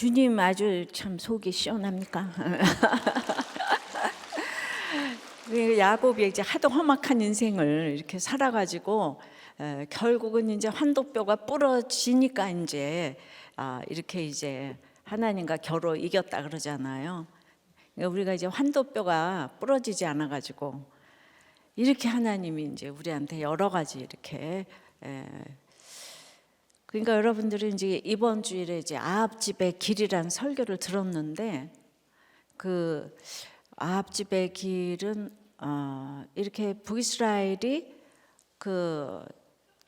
주님 아주 참 속이 시원합니까? 야곱이 이제 하도 험악한 인생을 이렇게 살아가지고 결국은 이제 환도뼈가 부러지니까 이제 이렇게 이제 하나님과 겨루 이겼다 그러잖아요. 그러니까 우리가 이제 환도뼈가 부러지지 않아가지고 이렇게 하나님이 이제 우리한테 여러 가지 이렇게 그러니까 여러분들이 이제 이번 주일에 이제 아합집의 길이란 설교를 들었는데 그 아합집의 길은 이렇게 북이스라엘이 그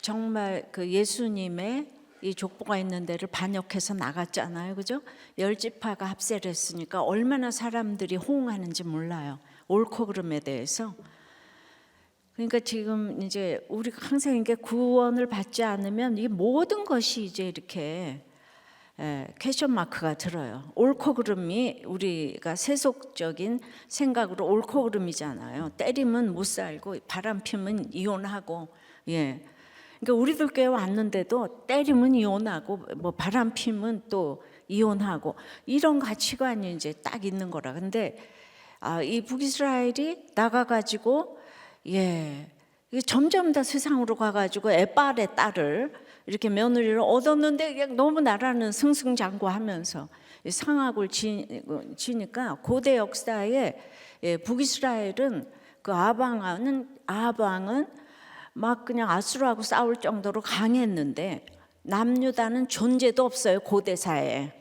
정말 그 예수님의 이 족보가 있는 데를 반역해서 나갔잖아요, 그죠? 10지파가 합세를 했으니까 얼마나 사람들이 호응하는지 몰라요. 옳고 그름에 대해서. 그러니까 지금 이제 우리가 항상 이게 구원을 받지 않으면 이 모든 것이 이제 이렇게 퀘스천 마크가 들어요. 옳고 그름이 우리가 세속적인 생각으로 옳고 그름이잖아요. 때리면 못 살고 바람 피면 이혼하고 그러니까 우리들 교회 왔는데도 때리면 이혼하고 뭐 바람 피면 또 이혼하고 이런 가치관이 이제 딱 있는 거라. 근데 이 북이스라엘이 나가가지고 점점 더 세상으로 가가지고 에발의 딸을 이렇게 며느리를 얻었는데 그냥 너무 나라는 승승장구하면서 상악을 지니까 고대 역사에 북이스라엘은 그 아방은 막 그냥 아수르하고 싸울 정도로 강했는데 남유다는 존재도 없어요. 고대사에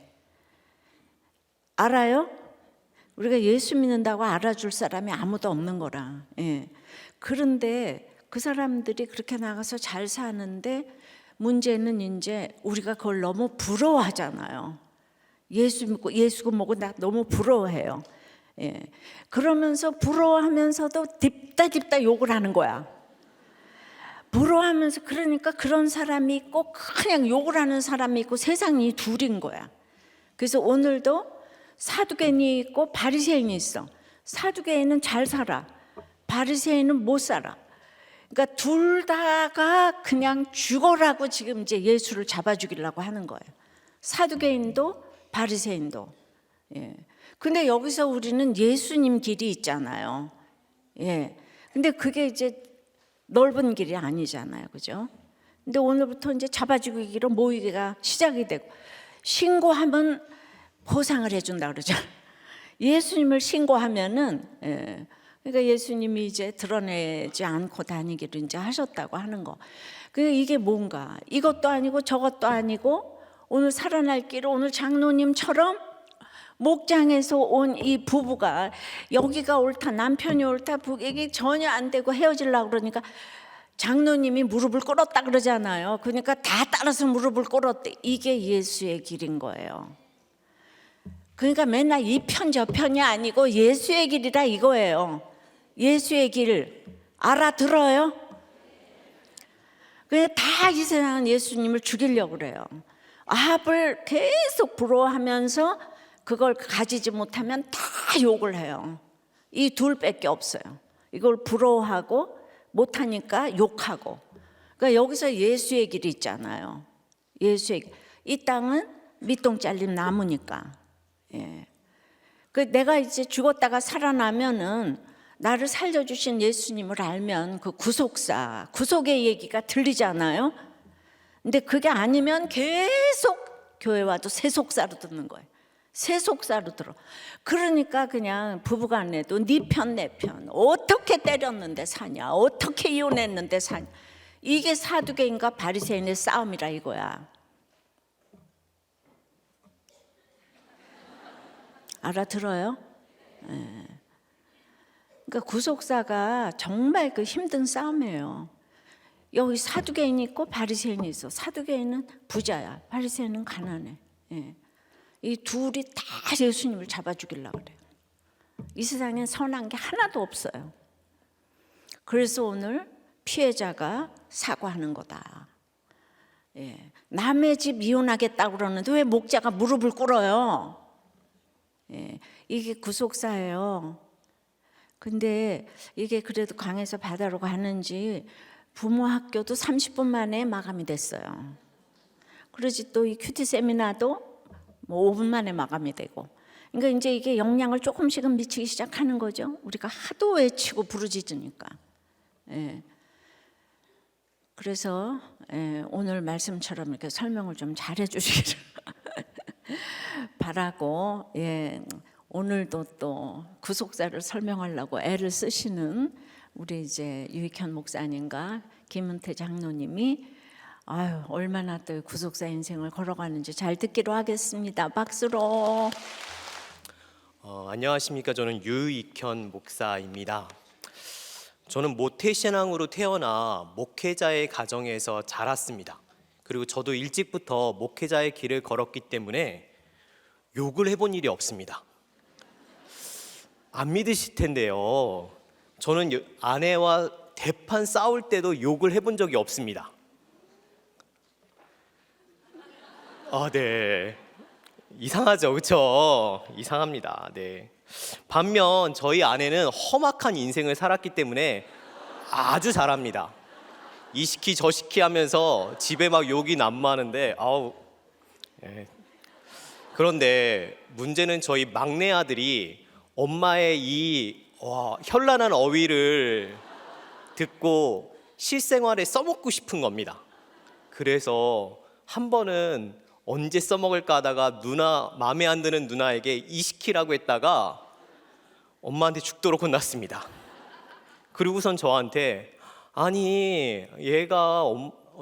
알아요? 우리가 예수 믿는다고 알아줄 사람이 아무도 없는 거라. 그런데 그 사람들이 그렇게 나가서 잘 사는데 문제는 이제 우리가 그걸 너무 부러워하잖아요. 예수 믿고 예수고 뭐고 나 너무 부러워해요. 그러면서 부러워하면서도 딥다 욕을 하는 거야. 부러워하면서 그러니까 그런 사람이 있고 그냥 욕을 하는 사람이 있고 세상이 둘인 거야. 그래서 오늘도 사두개인이 있고 바리새인이 있어. 사두개인은 잘 살아. 바리새인은 못 살아. 그러니까 둘 다가 그냥 죽어라고 지금 이제 예수를 잡아 죽이려고 하는 거예요. 사두개인도 바리새인도. 근데 여기서 우리는 예수님 길이 있잖아요. 근데 그게 이제 넓은 길이 아니잖아요. 그죠? 근데 오늘부터 이제 잡아 죽이기로 모이기가 시작이 되고 신고하면 보상을 해준다 그러죠. 예수님을 신고하면은 그러니까 예수님이 이제 드러내지 않고 다니기를 이제 하셨다고 하는 거. 그러니까 이게 뭔가 이것도 아니고 저것도 아니고 오늘 살아날 길을 오늘 장로님처럼 목장에서 온 이 부부가 여기가 옳다 남편이 옳다 이게 전혀 안 되고 헤어지려고 그러니까 장로님이 무릎을 꿇었다 그러잖아요. 그러니까 다 따라서 무릎을 꿇었대. 이게 예수의 길인 거예요. 그러니까 맨날 이 편 저 편이 아니고 예수의 길이라 이거예요. 예수의 길 알아들어요? 그냥 다 이 세상은 예수님을 죽이려고 그래요. 아합을 계속 부러워하면서 그걸 가지지 못하면 다 욕을 해요. 이 둘밖에 없어요. 이걸 부러워하고 못하니까 욕하고. 그러니까 여기서 예수의 길이 있잖아요. 예수의 길. 이 땅은 밑동 잘린 나무니까. 그 내가 이제 죽었다가 살아나면은 나를 살려주신 예수님을 알면 그 구속사, 구속의 얘기가 들리잖아요. 근데 그게 아니면 계속 교회 와도 세속사로 듣는 거예요. 세속사로 들어. 그러니까 그냥 부부간에도 네 편 내 편 어떻게 때렸는데 사냐, 어떻게 이혼했는데 사냐. 이게 사두개인과 바리새인의 싸움이라 이거야. 알아들어요? 그러니까 구속사가 정말 그 힘든 싸움이에요. 여기 사두개인이 있고 바리새인이 있어. 사두개인은 부자야. 바리새인은 가난해. 이 둘이 다 예수님을 잡아 죽이려고 그래요. 이 세상엔 선한 게 하나도 없어요. 그래서 오늘 피해자가 사과하는 거다. 남의 집 이혼하겠다고 그러는데 왜 목자가 무릎을 꿇어요? 이게 구속사예요. 근데 이게 그래도 강에서 바다로 가는지 부모 학교도 30분 만에 마감이 됐어요. 그러지 또 이 큐티 세미나도 뭐 5분 만에 마감이 되고. 그러니까 이제 이게 영향을 조금씩은 미치기 시작하는 거죠. 우리가 하도 외치고 부르짖으니까. 예. 그래서 오늘 말씀처럼 이렇게 설명을 좀 잘해 주시기를 바라고, 오늘도 또 구속사를 설명하려고 애를 쓰시는 우리 이제 유익현 목사님과 김은태 장로님이 얼마나 또 구속사 인생을 걸어가는지 잘 듣기로 하겠습니다. 박수로. 안녕하십니까. 저는 유익현 목사입니다. 저는 모태신앙으로 태어나 목회자의 가정에서 자랐습니다. 그리고 저도 일찍부터 목회자의 길을 걸었기 때문에 욕을 해본 일이 없습니다. 안 믿으실 텐데요, 저는 아내와 대판 싸울 때도 욕을 해본 적이 없습니다. 네, 이상하죠, 그렇죠? 이상합니다. 네. 반면 저희 아내는 험악한 인생을 살았기 때문에 아주 잘합니다. 이 시키 저 시키 하면서 집에 막 욕이 난무하는데 그런데 문제는 저희 막내 아들이 엄마의 이 현란한 어휘를 듣고 실생활에 써먹고 싶은 겁니다. 그래서 한 번은 언제 써먹을까 하다가 마음에 안 드는 누나에게 이시키라고 했다가 엄마한테 죽도록 혼났습니다. 그리고선 저한테 아니 얘가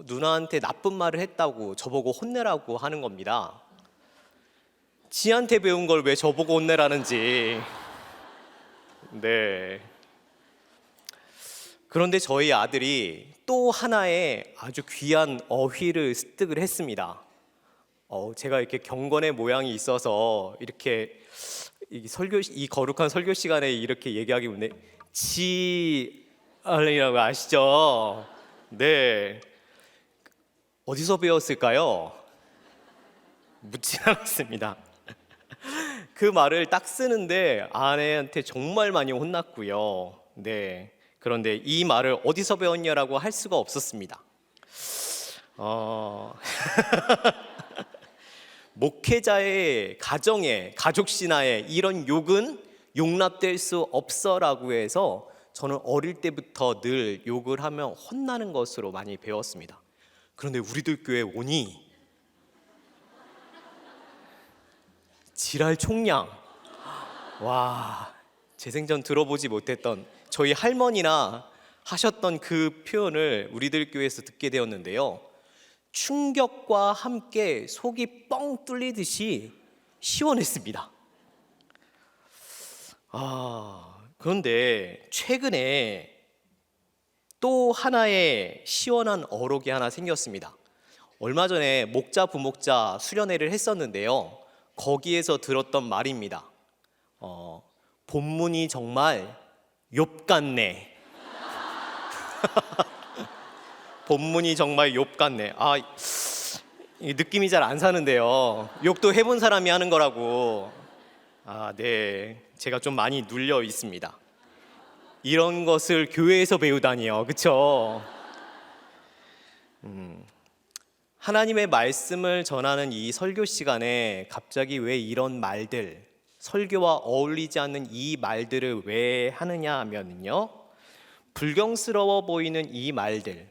누나한테 나쁜 말을 했다고 저보고 혼내라고 하는 겁니다. 지한테 배운 걸 왜 저보고 혼내라는지. 네. 그런데 저희 아들이 또 하나의 아주 귀한 어휘를 습득을 했습니다. 제가 이렇게 경건의 모양이 있어서 이렇게 이 거룩한 설교 시간에 이렇게 얘기하기 때문에 지알이라고 아시죠? 네. 어디서 배웠을까요? 묻진 않았습니다. 그 말을 딱 쓰는데 아내한테 정말 많이 혼났고요. 네. 그런데 이 말을 어디서 배웠냐라고 할 수가 없었습니다. 목회자의 가정에, 가족 신화에 이런 욕은 용납될 수 없어라고 해서 저는 어릴 때부터 늘 욕을 하면 혼나는 것으로 많이 배웠습니다. 그런데 우리들 교회 오니 지랄 총량, 재생전 들어보지 못했던 저희 할머니나 하셨던 그 표현을 우리들 교회에서 듣게 되었는데요, 충격과 함께 속이 뻥 뚫리듯이 시원했습니다. 그런데 최근에 또 하나의 시원한 어록이 하나 생겼습니다. 얼마 전에 목자 부목자 수련회를 했었는데요, 거기에서 들었던 말입니다. 본문이 정말 욥 같네. 본문이 정말 욥 같네. 이 느낌이 잘 안 사는데요. 욕도 해본 사람이 하는 거라고. 네, 제가 좀 많이 눌려 있습니다. 이런 것을 교회에서 배우다니요, 그렇죠? 하나님의 말씀을 전하는 이 설교 시간에 갑자기 왜 이런 말들, 설교와 어울리지 않는 이 말들을 왜 하느냐 하면요, 불경스러워 보이는 이 말들,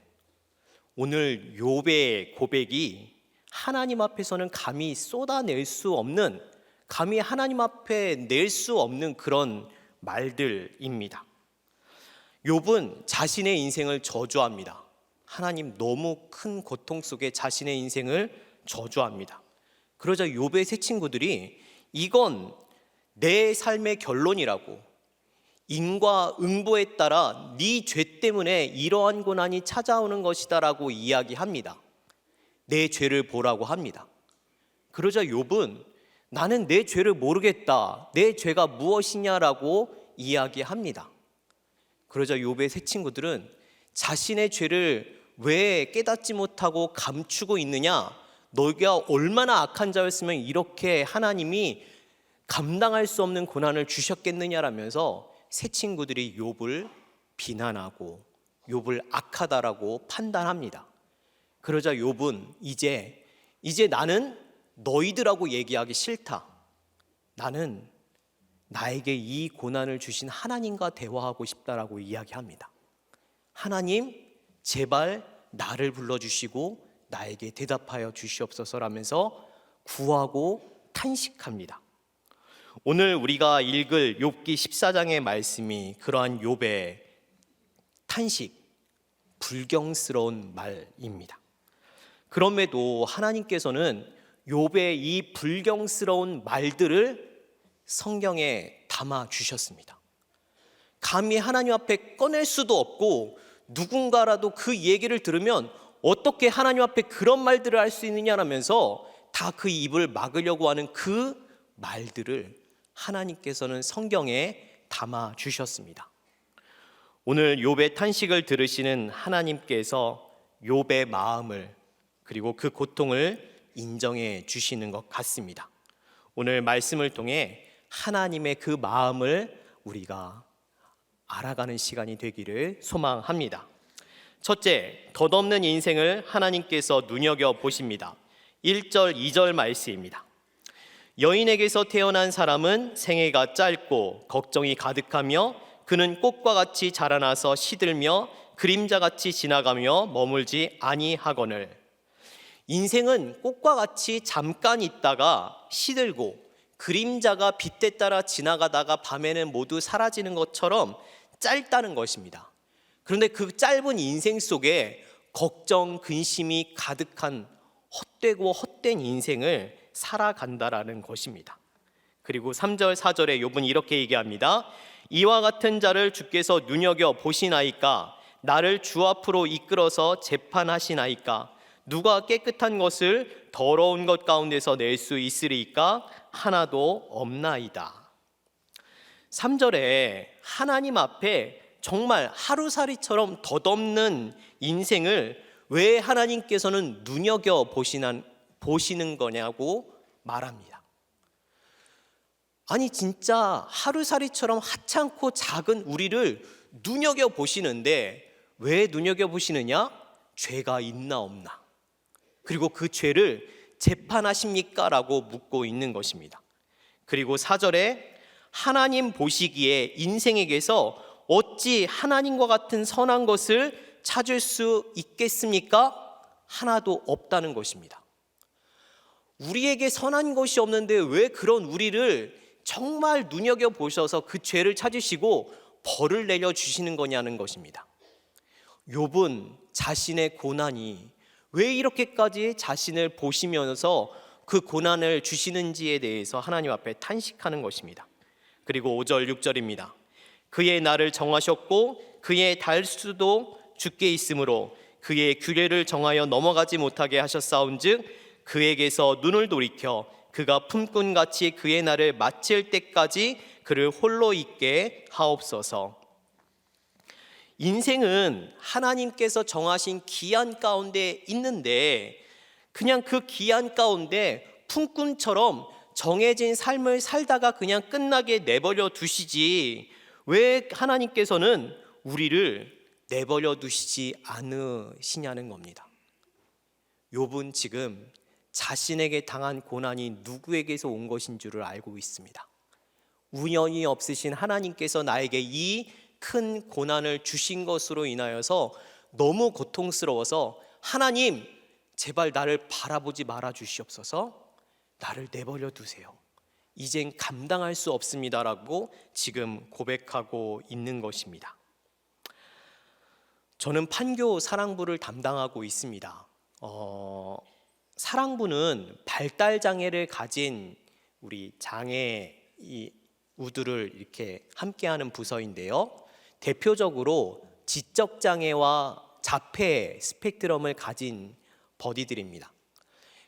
오늘 욥의 고백이 하나님 앞에서는 감히 쏟아낼 수 없는, 감히 하나님 앞에 낼 수 없는 그런 말들입니다. 욥은 자신의 인생을 저주합니다. 하나님 너무 큰 고통 속에 자신의 인생을 저주합니다. 그러자 욥의 세 친구들이 이건 내 삶의 결론이라고, 인과 응보에 따라 네 죄 때문에 이러한 고난이 찾아오는 것이다라고 이야기합니다. 내 죄를 보라고 합니다. 그러자 욥은 나는 내 죄를 모르겠다, 내 죄가 무엇이냐라고 이야기합니다. 그러자 욥의 세 친구들은 자신의 죄를 왜 깨닫지 못하고 감추고 있느냐, 너희가 얼마나 악한 자였으면 이렇게 하나님이 감당할 수 없는 고난을 주셨겠느냐라면서 세 친구들이 욥을 비난하고 욥을 악하다라고 판단합니다. 그러자 욥은 이제 나는 너희들하고 얘기하기 싫다. 나는 나에게 이 고난을 주신 하나님과 대화하고 싶다라고 이야기합니다. 하나님, 제발 나를 불러주시고 나에게 대답하여 주시옵소서라면서 구하고 탄식합니다. 오늘 우리가 읽을 욥기 14장의 말씀이 그러한 욥의 탄식, 불경스러운 말입니다. 그럼에도 하나님께서는 욥의 이 불경스러운 말들을 성경에 담아 주셨습니다. 감히 하나님 앞에 꺼낼 수도 없고 누군가라도 그 얘기를 들으면 어떻게 하나님 앞에 그런 말들을 할 수 있느냐라면서 다 그 입을 막으려고 하는 그 말들을 하나님께서는 성경에 담아 주셨습니다. 오늘 욥의 탄식을 들으시는 하나님께서 욥의 마음을 그리고 그 고통을 인정해 주시는 것 같습니다. 오늘 말씀을 통해 하나님의 그 마음을 우리가 알아가는 시간이 되기를 소망합니다. 첫째, 덧없는 인생을 하나님께서 눈여겨보십니다. 1절, 2절 말씀입니다. 여인에게서 태어난 사람은 생애가 짧고 걱정이 가득하며 그는 꽃과 같이 자라나서 시들며 그림자같이 지나가며 머물지 아니하거늘. 인생은 꽃과 같이 잠깐 있다가 시들고 그림자가 빛에 따라 지나가다가 밤에는 모두 사라지는 것처럼 짧다는 것입니다. 그런데 그 짧은 인생 속에 걱정, 근심이 가득한 헛되고 헛된 인생을 살아간다라는 것입니다. 그리고 3절, 4절에 욥은 이렇게 얘기합니다. 이와 같은 자를 주께서 눈여겨 보시나이까? 나를 주 앞으로 이끌어서 재판하시나이까? 누가 깨끗한 것을 더러운 것 가운데서 낼 수 있으리까? 하나도 없나이다. 3절에 하나님 앞에 정말 하루살이처럼 덧없는 인생을 왜 하나님께서는 눈여겨 보시는 거냐고 말합니다. 아니 진짜 하루살이처럼 하찮고 작은 우리를 눈여겨 보시는데 왜 눈여겨 보시느냐? 죄가 있나 없나, 그리고 그 죄를 재판하십니까? 라고 묻고 있는 것입니다. 그리고 4절에 하나님 보시기에 인생에게서 어찌 하나님과 같은 선한 것을 찾을 수 있겠습니까? 하나도 없다는 것입니다. 우리에게 선한 것이 없는데 왜 그런 우리를 정말 눈여겨보셔서 그 죄를 찾으시고 벌을 내려주시는 거냐는 것입니다. 욥은 자신의 고난이 왜 이렇게까지 자신을 보시면서 그 고난을 주시는지에 대해서 하나님 앞에 탄식하는 것입니다. 그리고 5절, 6절입니다. 그의 날을 정하셨고 그의 달수도 주께 있으므로 그의 규례를 정하여 넘어가지 못하게 하셨사온즉 그에게서 눈을 돌이켜 그가 품꾼같이 그의 날을 마칠 때까지 그를 홀로 있게 하옵소서. 인생은 하나님께서 정하신 기한 가운데 있는데 그냥 그 기한 가운데 품꾼처럼 정해진 삶을 살다가 그냥 끝나게 내버려 두시지 왜 하나님께서는 우리를 내버려 두시지 않으시냐는 겁니다. 욥은 지금 자신에게 당한 고난이 누구에게서 온 것인 줄을 알고 있습니다. 우연히 없으신 하나님께서 나에게 이 큰 고난을 주신 것으로 인하여서 너무 고통스러워서 하나님 제발 나를 바라보지 말아 주시옵소서, 나를 내버려 두세요, 이젠 감당할 수 없습니다라고 지금 고백하고 있는 것입니다. 저는 판교 사랑부를 담당하고 있습니다. 사랑부는 발달 장애를 가진 우리 장애 우들을 이렇게 함께하는 부서인데요. 대표적으로 지적 장애와 자폐 스펙트럼을 가진 버디들입니다.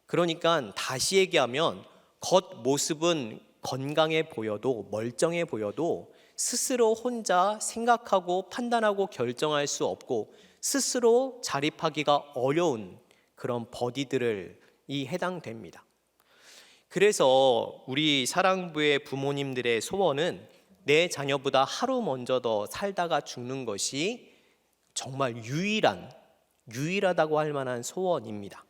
그러니까 다시 얘기하면 겉모습은 건강해 보여도 멀쩡해 보여도 스스로 혼자 생각하고 판단하고 결정할 수 없고 스스로 자립하기가 어려운 그런 버디들이 해당됩니다. 그래서 우리 사랑부의 부모님들의 소원은 내 자녀보다 하루 먼저 더 살다가 죽는 것이 정말 유일하다고 할 만한 소원입니다.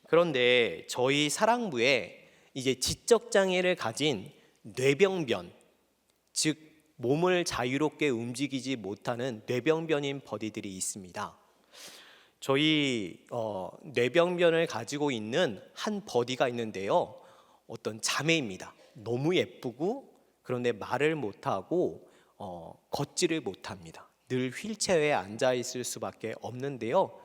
그런데 저희 사랑부에 이제 지적 장애를 가진 뇌병변, 즉 몸을 자유롭게 움직이지 못하는 뇌병변인 버디들이 있습니다. 저희 뇌병변을 가지고 있는 한 버디가 있는데요. 어떤 자매입니다. 너무 예쁘고 그런데 말을 못하고 걷지를 못합니다. 늘 휠체어에 앉아 있을 수밖에 없는데요.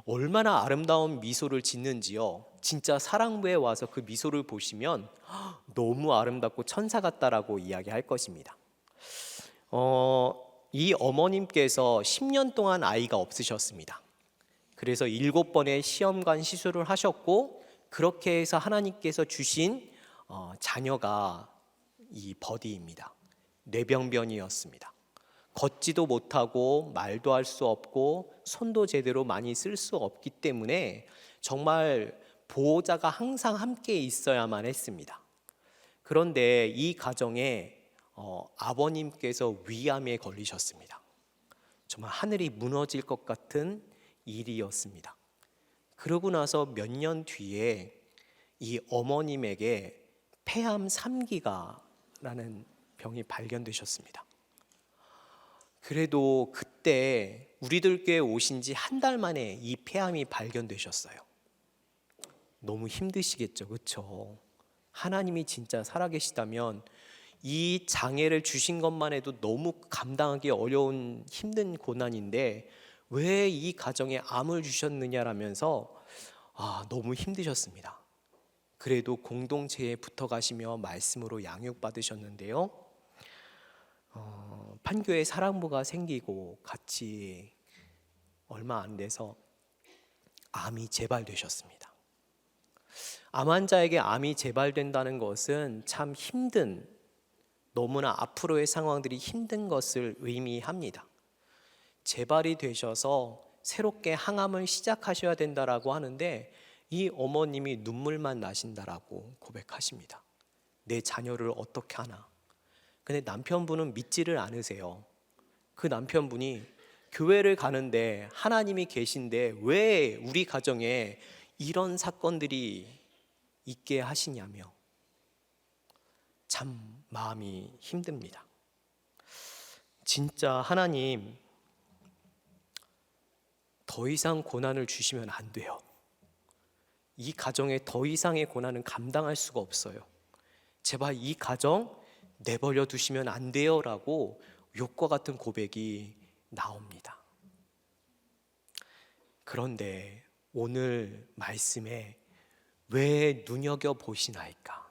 얼마나 아름다운 미소를 짓는지요. 진짜 사랑부에 와서 그 미소를 보시면 너무 아름답고 천사 같다라고 이야기할 것입니다. 이 어머님께서 10년 동안 아이가 없으셨습니다. 그래서 7번의 시험관 시술을 하셨고 그렇게 해서 하나님께서 주신 자녀가 이 버디입니다. 뇌병변이었습니다. 걷지도 못하고 말도 할 수 없고 손도 제대로 많이 쓸 수 없기 때문에 정말 보호자가 항상 함께 있어야만 했습니다. 그런데 이 가정에 아버님께서 위암에 걸리셨습니다. 정말 하늘이 무너질 것 같은 일이었습니다. 그러고 나서 몇 년 뒤에 이 어머님에게 폐암 3기가라는 병이 발견되셨습니다. 그래도 그때 우리들 교회 오신 지 한 달 만에 이 폐암이 발견되셨어요. 너무 힘드시겠죠, 그렇죠? 하나님이 진짜 살아계시다면 이 장애를 주신 것만 해도 너무 감당하기 어려운 힘든 고난인데 왜 이 가정에 암을 주셨느냐라면서 너무 힘드셨습니다. 그래도 공동체에 붙어 가시며 말씀으로 양육받으셨는데요. 판교에 사랑부가 생기고 같이 얼마 안 돼서 암이 재발되셨습니다. 암 환자에게 암이 재발된다는 것은 참 힘든, 너무나 앞으로의 상황들이 힘든 것을 의미합니다. 재발이 되셔서 새롭게 항암을 시작하셔야 된다라고 하는데 이 어머님이 눈물만 나신다라고 고백하십니다. 내 자녀를 어떻게 하나. 근데 남편분은 믿지를 않으세요. 그 남편분이 교회를 가는데 하나님이 계신데 왜 우리 가정에 이런 사건들이 있게 하시냐며 참 마음이 힘듭니다. 진짜 하나님 더 이상 고난을 주시면 안 돼요. 이 가정에 더 이상의 고난은 감당할 수가 없어요. 제발 이 가정 내버려 두시면 안 돼요 라고 욕과 같은 고백이 나옵니다. 그런데 오늘 말씀에 왜 눈여겨보시나이까?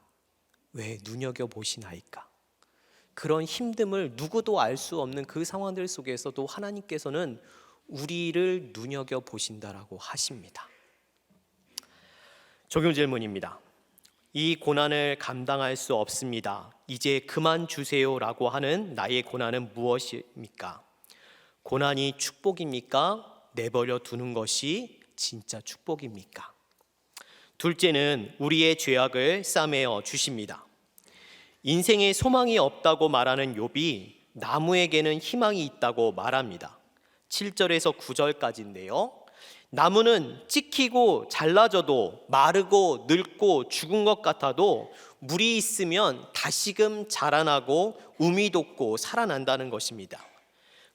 왜 눈여겨보시나이까? 그런 힘듦을 누구도 알 수 없는 그 상황들 속에서도 하나님께서는 우리를 눈여겨보신다라고 하십니다. 적용 질문입니다. 이 고난을 감당할 수 없습니다. 이제 그만 주세요라고 하는 나의 고난은 무엇입니까? 고난이 축복입니까? 내버려 두는 것이 진짜 축복입니까? 둘째는 우리의 죄악을 싸매어 주십니다. 인생에 소망이 없다고 말하는 욥이 나무에게는 희망이 있다고 말합니다. 7절에서 9절까지인데요. 나무는 찍히고 잘라져도 마르고 늙고 죽은 것 같아도 물이 있으면 다시금 자라나고 움이 돋고 살아난다는 것입니다.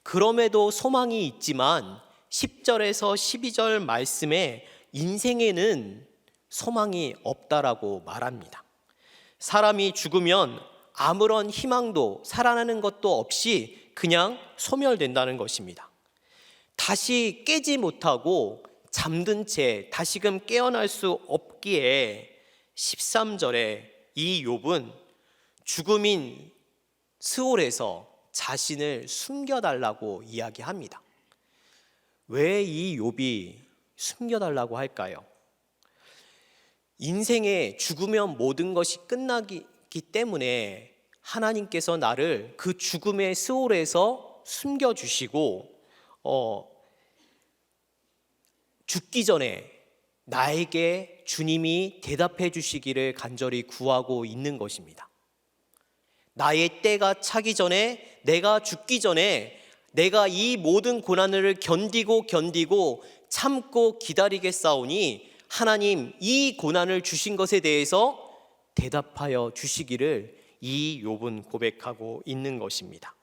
그럼에도 소망이 있지만 10절에서 12절 말씀에 인생에는 소망이 없다라고 말합니다. 사람이 죽으면 아무런 희망도 살아나는 것도 없이 그냥 소멸된다는 것입니다. 다시 깨지 못하고 잠든 채 다시금 깨어날 수 없기에 13절에 이 욥은 죽음인 스올에서 자신을 숨겨달라고 이야기합니다. 왜 이 욥이 숨겨달라고 할까요? 인생에 죽으면 모든 것이 끝나기 때문에 하나님께서 나를 그 죽음의 스올에서 숨겨주시고 죽기 전에 나에게 주님이 대답해 주시기를 간절히 구하고 있는 것입니다. 나의 때가 차기 전에, 내가 죽기 전에 내가 이 모든 고난을 견디고 참고 기다리겠사오니 하나님 이 고난을 주신 것에 대해서 대답하여 주시기를 이 욥은 고백하고 있는 것입니다.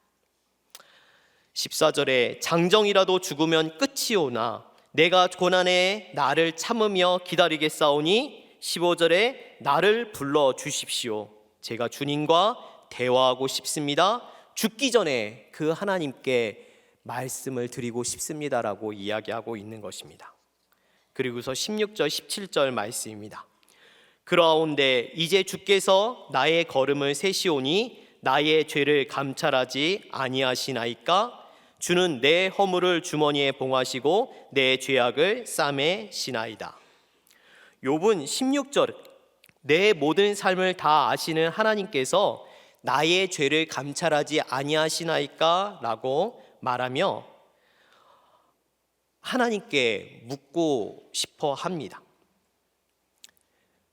14절에 장정이라도 죽으면 끝이 오나 내가 고난에 나를 참으며 기다리겠사오니 15절에 나를 불러 주십시오. 제가 주님과 대화하고 싶습니다. 죽기 전에 그 하나님께 말씀을 드리고 싶습니다라고 이야기하고 있는 것입니다. 그리고서 16절 17절 말씀입니다. 그러하온데 이제 주께서 나의 걸음을 세시오니 나의 죄를 감찰하지 아니하시나이까? 주는 내 허물을 주머니에 봉하시고 내 죄악을 싸매시나이다. 욥은 16절 내 모든 삶을 다 아시는 하나님께서 나의 죄를 감찰하지 아니하시나이까? 라고 말하며 하나님께 묻고 싶어 합니다.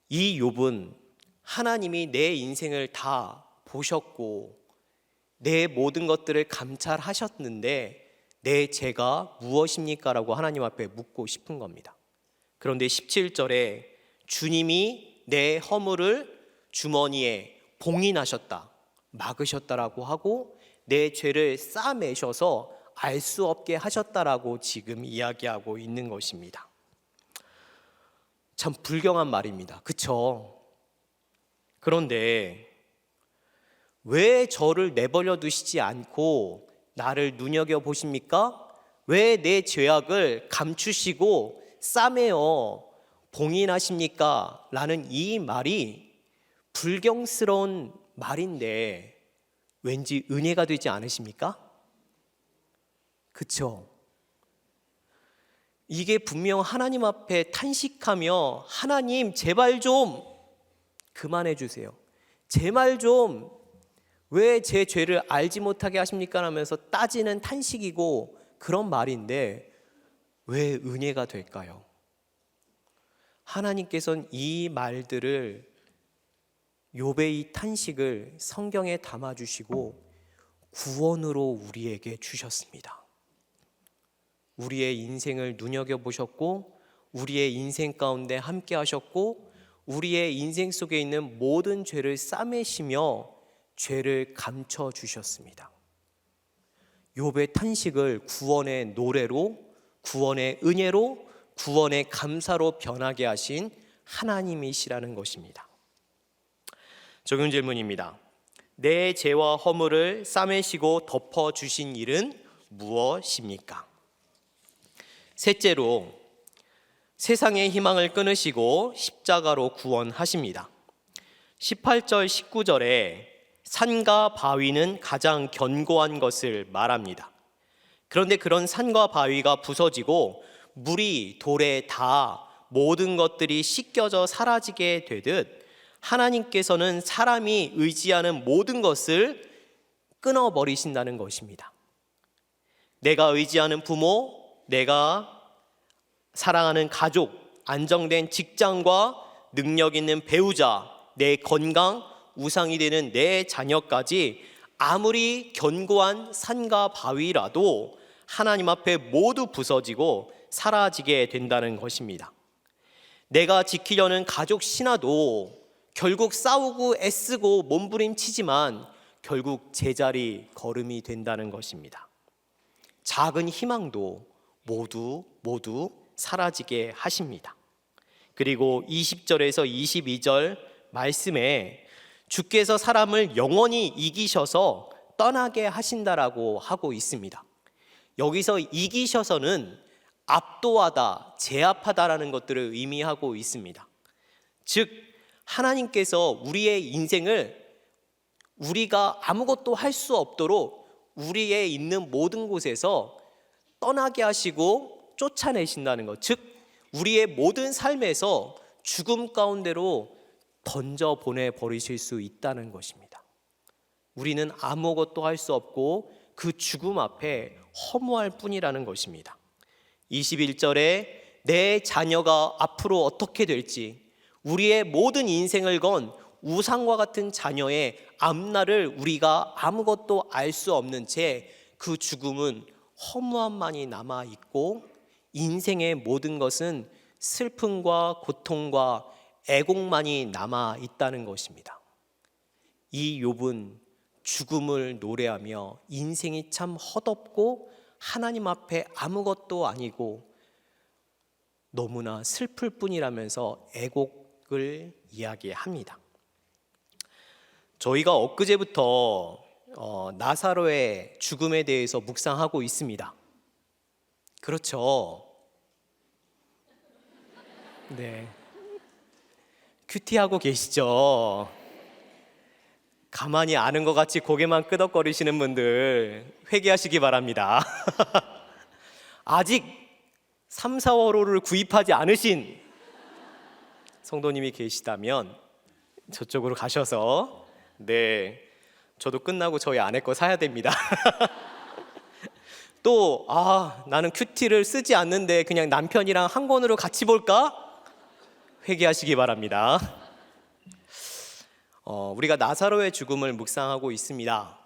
이 욥은 하나님이 내 인생을 다 보셨고 내 모든 것들을 감찰하셨는데 내 죄가 무엇입니까? 라고 하나님 앞에 묻고 싶은 겁니다. 그런데 17절에 주님이 내 허물을 주머니에 봉인하셨다, 막으셨다라고 하고 내 죄를 싸매셔서 알 수 없게 하셨다라고 지금 이야기하고 있는 것입니다. 참 불경한 말입니다. 그쵸? 그런데 왜 저를 내버려 두시지 않고 나를 눈여겨보십니까? 왜 내 죄악을 감추시고 싸매어 봉인하십니까? 라는 이 말이 불경스러운 말인데 왠지 은혜가 되지 않으십니까? 그쵸? 이게 분명 하나님 앞에 탄식하며 하나님 제발 좀 그만해 주세요. 제 말 좀 왜 제 죄를 알지 못하게 하십니까? 하면서 따지는 탄식이고 그런 말인데 왜 은혜가 될까요? 하나님께서는 이 말들을 욥의 이 탄식을 성경에 담아주시고 구원으로 우리에게 주셨습니다. 우리의 인생을 눈여겨보셨고 우리의 인생 가운데 함께 하셨고 우리의 인생 속에 있는 모든 죄를 싸매시며 죄를 감춰주셨습니다. 욥의 탄식을 구원의 노래로, 구원의 은혜로, 구원의 감사로 변하게 하신 하나님이시라는 것입니다. 적용 질문입니다. 내 죄와 허물을 싸매시고 덮어주신 일은 무엇입니까? 셋째로 세상의 희망을 끊으시고 십자가로 구원하십니다. 18절 19절에 산과 바위는 가장 견고한 것을 말합니다. 그런데 그런 산과 바위가 부서지고 물이 돌에 닿아 모든 것들이 씻겨져 사라지게 되듯 하나님께서는 사람이 의지하는 모든 것을 끊어버리신다는 것입니다. 내가 의지하는 부모, 내가 사랑하는 가족, 안정된 직장과 능력 있는 배우자, 내 건강, 우상이 되는 내 자녀까지 아무리 견고한 산과 바위라도 하나님 앞에 모두 부서지고 사라지게 된다는 것입니다. 내가 지키려는 가족 신화도 결국 싸우고 애쓰고 몸부림치지만 결국 제자리 걸음이 된다는 것입니다. 작은 희망도 모두 사라지게 하십니다. 그리고 20절에서 22절 말씀에 주께서 사람을 영원히 이기셔서 떠나게 하신다라고 하고 있습니다. 여기서 이기셔서는 압도하다, 제압하다라는 것들을 의미하고 있습니다. 즉 하나님께서 우리의 인생을 우리가 아무것도 할 수 없도록 우리의 있는 모든 곳에서 떠나게 하시고 쫓아내신다는 것, 즉 우리의 모든 삶에서 죽음 가운데로 던져 보내버리실 수 있다는 것입니다. 우리는 아무것도 할 수 없고 그 죽음 앞에 허무할 뿐이라는 것입니다. 21절에 내 자녀가 앞으로 어떻게 될지, 우리의 모든 인생을 건 우상과 같은 자녀의 앞날을 우리가 아무것도 알 수 없는 채 그 죽음은 허무함만이 남아있고 인생의 모든 것은 슬픔과 고통과 애곡만이 남아 있다는 것입니다. 이 욥은 죽음을 노래하며 인생이 참 헛없고 하나님 앞에 아무것도 아니고 너무나 슬플 뿐이라면서 애곡을 이야기합니다. 저희가 엊그제부터 나사로의 죽음에 대해서 묵상하고 있습니다. 그렇죠? 네. 큐티하고 계시죠? 가만히 아는 것 같이 고개만 끄덕거리시는 분들 회개하시기 바랍니다. 아직 3, 4월호를 구입하지 않으신 성도님이 계시다면 저쪽으로 가셔서 저도 끝나고 저희 아내 거 사야 됩니다. 또 나는 큐티를 쓰지 않는데 그냥 남편이랑 한 권으로 같이 볼까? 회개하시기 바랍니다. 우리가 나사로의 죽음을 묵상하고 있습니다.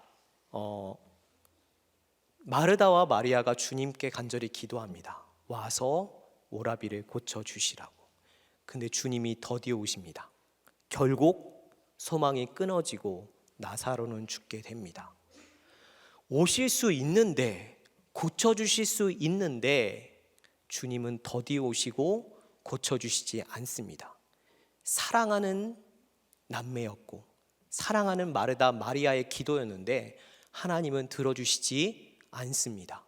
마르다와 마리아가 주님께 간절히 기도합니다. 와서 오라비를 고쳐주시라고. 근데 주님이 더디어 오십니다. 결국 소망이 끊어지고 나사로는 죽게 됩니다. 오실 수 있는데, 고쳐주실 수 있는데 주님은 더디어 오시고 고쳐주시지 않습니다. 사랑하는 남매였고 사랑하는 마르다 마리아의 기도였는데 하나님은 들어주시지 않습니다.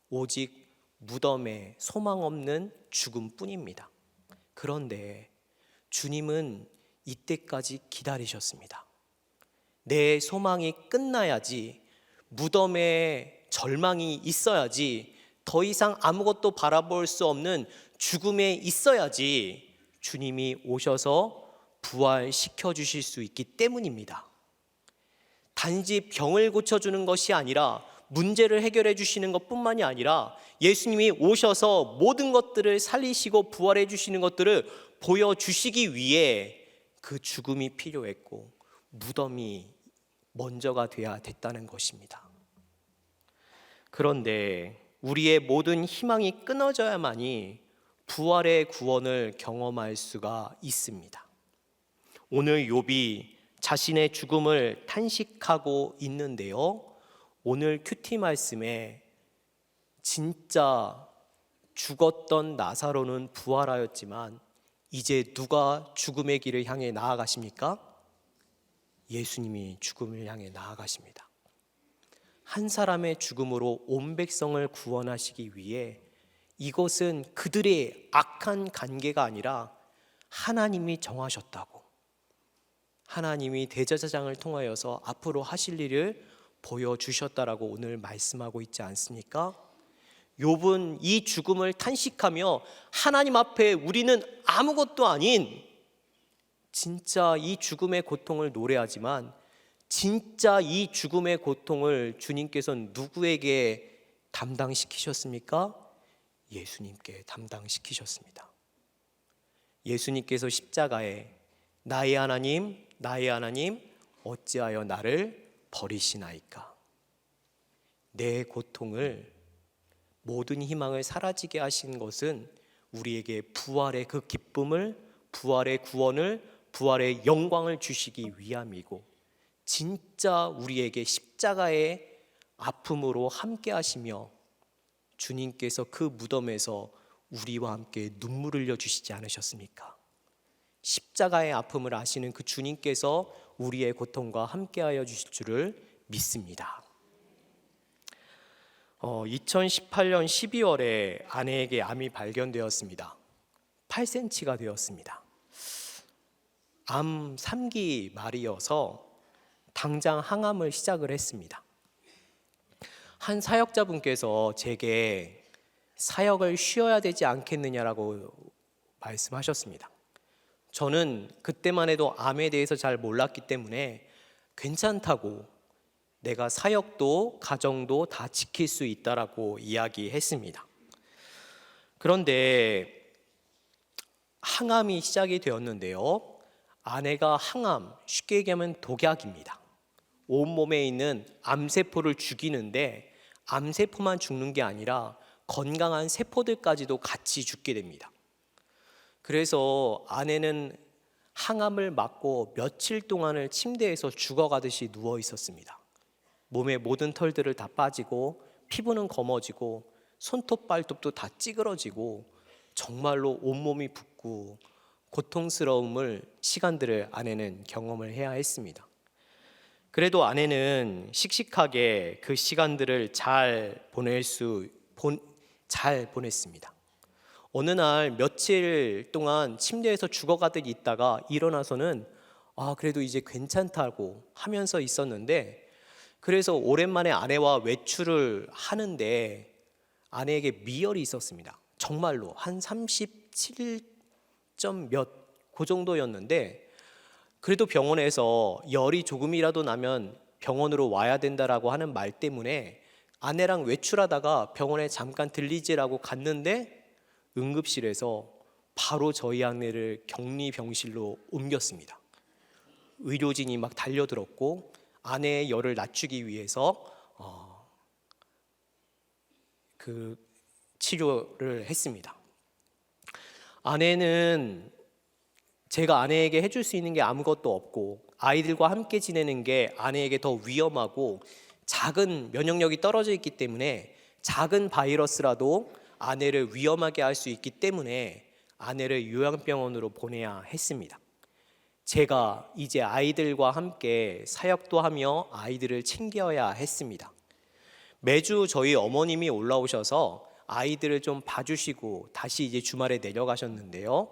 오직 무덤에 소망 없는 죽음뿐입니다. 그런데 주님은 이때까지 기다리셨습니다. 내 소망이 끝나야지, 무덤에 절망이 있어야지, 더 이상 아무것도 바라볼 수 없는 죽음에 있어야지 주님이 오셔서 부활시켜 주실 수 있기 때문입니다. 단지 병을 고쳐주는 것이 아니라 문제를 해결해 주시는 것뿐만이 아니라 예수님이 오셔서 모든 것들을 살리시고 부활해 주시는 것들을 보여주시기 위해 그 죽음이 필요했고 무덤이 먼저가 되어야 됐다는 것입니다. 그런데 우리의 모든 희망이 끊어져야만이 부활의 구원을 경험할 수가 있습니다. 오늘 욥이 자신의 죽음을 탄식하고 있는데요, 오늘 큐티 말씀에 진짜 죽었던 나사로는 부활하였지만 이제 누가 죽음의 길을 향해 나아가십니까? 예수님이 죽음을 향해 나아가십니다. 한 사람의 죽음으로 온 백성을 구원하시기 위해 이것은 그들의 악한 관계가 아니라 하나님이 정하셨다고, 하나님이 대제사장을 통하여서 앞으로 하실 일을 보여주셨다라고 오늘 말씀하고 있지 않습니까? 욥은 이 죽음을 탄식하며 하나님 앞에 우리는 아무것도 아닌, 진짜 이 죽음의 고통을 노래하지만 진짜 이 죽음의 고통을 주님께서는 누구에게 담당시키셨습니까? 예수님께 담당시키셨습니다. 예수님께서 십자가에 나의 하나님, 나의 하나님, 어찌하여 나를 버리시나이까? 내 고통을, 모든 희망을 사라지게 하신 것은 우리에게 부활의 그 기쁨을, 부활의 구원을, 부활의 영광을 주시기 위함이고, 진짜 우리에게 십자가의 아픔으로 함께 하시며 주님께서 그 무덤에서 우리와 함께 눈물을 흘려 주시지 않으셨습니까? 십자가의 아픔을 아시는 그 주님께서 우리의 고통과 함께하여 주실 줄을 믿습니다. 2018년 12월에 아내에게 암이 발견되었습니다. 8cm가 되었습니다. 암 3기 말이어서 당장 항암을 시작을 했습니다. 한 사역자분께서 제게 사역을 쉬어야 되지 않겠느냐라고 말씀하셨습니다. 저는 그때만 해도 암에 대해서 잘 몰랐기 때문에 괜찮다고, 내가 사역도 가정도 다 지킬 수 있다라고 이야기했습니다. 그런데 항암이 시작이 되었는데요, 아내가 항암, 쉽게 얘기하면 독약입니다. 온몸에 있는 암세포를 죽이는데 암세포만 죽는 게 아니라 건강한 세포들까지도 같이 죽게 됩니다. 그래서 아내는 항암을 맞고 며칠 동안을 침대에서 죽어가듯이 누워 있었습니다. 몸의 모든 털들을 다 빠지고 피부는 검어지고 손톱 발톱도 다 찌그러지고 정말로 온몸이 붓고 고통스러움을 시간들을 아내는 경험을 해야 했습니다. 그래도 아내는 씩씩하게 그 시간들을 잘 보냈습니다. 어느 날 며칠 동안 침대에서 죽어가듯 있다가 일어나서는 그래도 이제 괜찮다고 하면서 있었는데, 그래서 오랜만에 아내와 외출을 하는데 아내에게 미열이 있었습니다. 정말로 한 37점 그 정도였는데, 그래도 병원에서 열이 조금이라도 나면 병원으로 와야 된다라고 하는 말 때문에 아내랑 외출하다가 병원에 잠깐 들리지라고 갔는데 응급실에서 바로 저희 아내를 격리병실로 옮겼습니다. 의료진이 막 달려들었고 아내의 열을 낮추기 위해서 그 치료를 했습니다. 아내는 제가 아내에게 해줄 수 있는 게 아무것도 없고 아이들과 함께 지내는 게 아내에게 더 위험하고 작은 면역력이 떨어져 있기 때문에 작은 바이러스라도 아내를 위험하게 할 수 있기 때문에 아내를 요양병원으로 보내야 했습니다. 제가 이제 아이들과 함께 사역도 하며 아이들을 챙겨야 했습니다. 매주 저희 어머님이 올라오셔서 아이들을 좀 봐주시고 다시 이제 주말에 내려가셨는데요.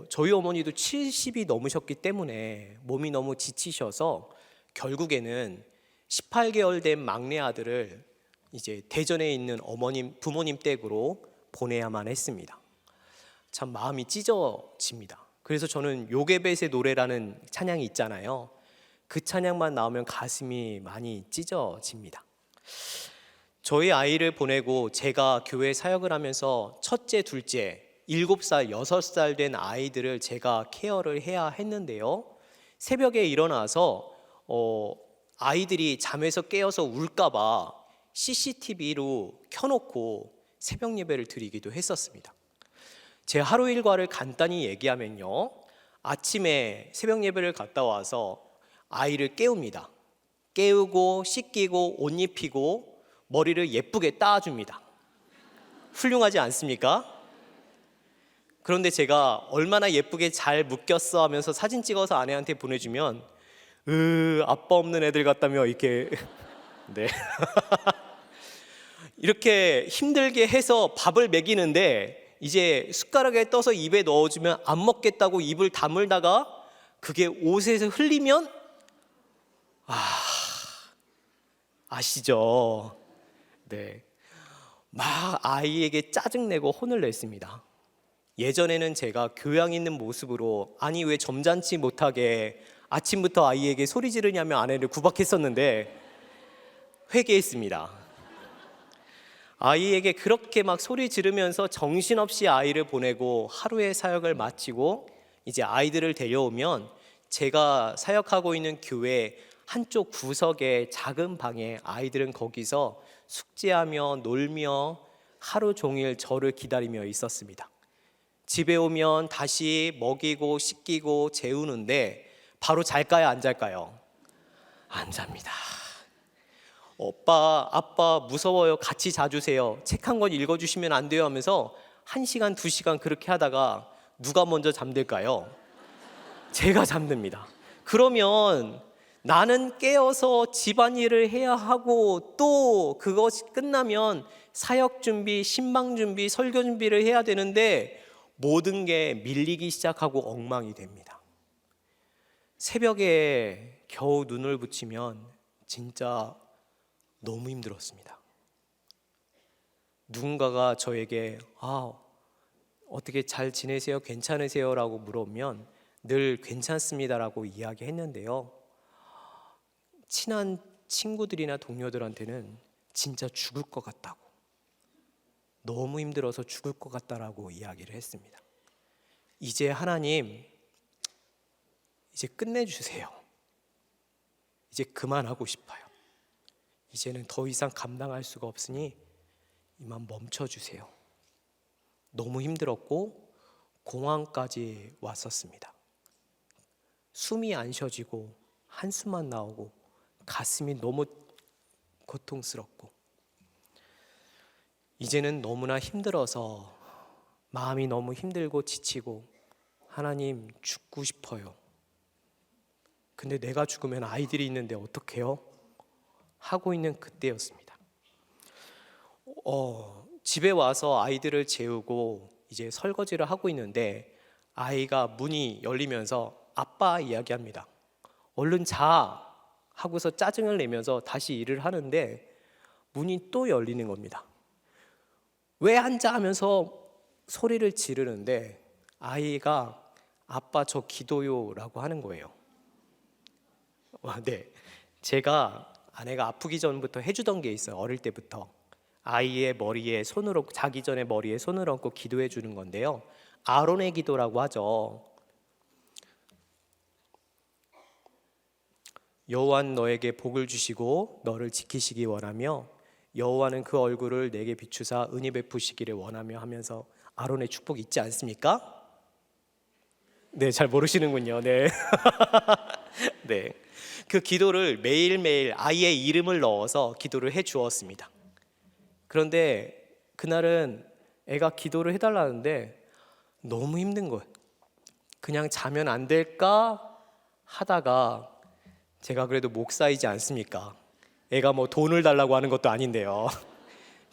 저희 어머니도 70이 넘으셨기 때문에 몸이 너무 지치셔서 결국에는 18개월 된 막내 아들을 이제 대전에 있는 부모님 댁으로 보내야만 했습니다. 참 마음이 찢어집니다. 그래서 저는 요게벳의 노래라는 찬양이 있잖아요. 그 찬양만 나오면 가슴이 많이 찢어집니다. 저희 아이를 보내고 제가 교회 사역을 하면서 첫째, 둘째, 7살, 6살 된 아이들을 제가 케어를 해야 했는데요. 새벽에 일어나서 아이들이 잠에서 깨어서 울까봐 CCTV로 켜놓고 새벽 예배를 드리기도 했었습니다. 제 하루 일과를 간단히 얘기하면요, 아침에 새벽 예배를 갔다 와서 아이를 깨웁니다. 깨우고 씻기고 옷 입히고 머리를 예쁘게 따줍니다. 훌륭하지 않습니까? 그런데 제가 얼마나 예쁘게 잘 묶였어 하면서 사진 찍어서 아내한테 보내주면 아빠 없는 애들 같다며 이렇게 네. 이렇게 힘들게 해서 밥을 먹이는데 이제 숟가락에 떠서 입에 넣어주면 안 먹겠다고 입을 다물다가 그게 옷에서 흘리면 아시죠? 네. 막 아이에게 짜증내고 혼을 냈습니다. 예전에는 제가 교양 있는 모습으로 아니 왜 점잖지 못하게 아침부터 아이에게 소리 지르냐며 아내를 구박했었는데 회개했습니다. 아이에게 그렇게 막 소리 지르면서 정신없이 아이를 보내고 하루의 사역을 마치고 이제 아이들을 데려오면 제가 사역하고 있는 교회 한쪽 구석의 작은 방에 아이들은 거기서 숙제하며 놀며 하루 종일 저를 기다리며 있었습니다. 집에 오면 다시 먹이고 씻기고 재우는데 바로 잘까요, 안 잘까요? 안 잡니다. 오빠, 아빠 무서워요. 같이 자주세요. 책 한 권 읽어주시면 안 돼요 하면서 1시간, 2시간 그렇게 하다가 누가 먼저 잠들까요? 제가 잠듭니다. 그러면 나는 깨어서 집안일을 해야 하고 또 그것이 끝나면 사역 준비, 신방 준비, 설교 준비를 해야 되는데 모든 게 밀리기 시작하고 엉망이 됩니다. 새벽에 겨우 눈을 붙이면 진짜 너무 힘들었습니다. 누군가가 저에게 어떻게 잘 지내세요? 괜찮으세요? 라고 물어보면 늘 괜찮습니다라고 이야기했는데요. 친한 친구들이나 동료들한테는 진짜 죽을 것 같다고, 너무 힘들어서 죽을 것 같다라고 이야기를 했습니다. 이제 하나님, 이제 끝내주세요. 이제 그만하고 싶어요. 이제는 더 이상 감당할 수가 없으니 이만 멈춰주세요. 너무 힘들었고 공황까지 왔었습니다. 숨이 안 쉬어지고 한숨만 나오고 가슴이 너무 고통스럽고 이제는 너무나 힘들어서 마음이 너무 힘들고 지치고 하나님 죽고 싶어요. 근데 내가 죽으면 아이들이 있는데 어떡해요? 하고 있는 그때였습니다. 집에 와서 아이들을 재우고 이제 설거지를 하고 있는데 아이가 문이 열리면서 아빠 이야기합니다. 얼른 자 하고서 짜증을 내면서 다시 일을 하는데 문이 또 열리는 겁니다. 왜 안 자 하면서 소리를 지르는데 아이가 아빠 저 기도요 라고 하는 거예요. 네, 제가 아내가 아프기 전부터 해주던 게 있어요. 어릴 때부터 아이의 머리에 손을 얹고 자기 전에 머리에 손을 얹고 기도해 주는 건데요. 아론의 기도라고 하죠. 여호와는 너에게 복을 주시고 너를 지키시기 원하며 여호와는 그 얼굴을 내게 비추사 은혜 베푸시기를 원하며 하면서 아론의 축복이 있지 않습니까? 네, 잘 모르시는군요. 네. 네. 그 기도를 매일매일 아이의 이름을 넣어서 기도를 해 주었습니다. 그런데 그날은 애가 기도를 해달라는데 너무 힘든 거예요. 그냥 자면 안 될까 하다가 제가 그래도 목사이지 않습니까? 애가 뭐 돈을 달라고 하는 것도 아닌데요.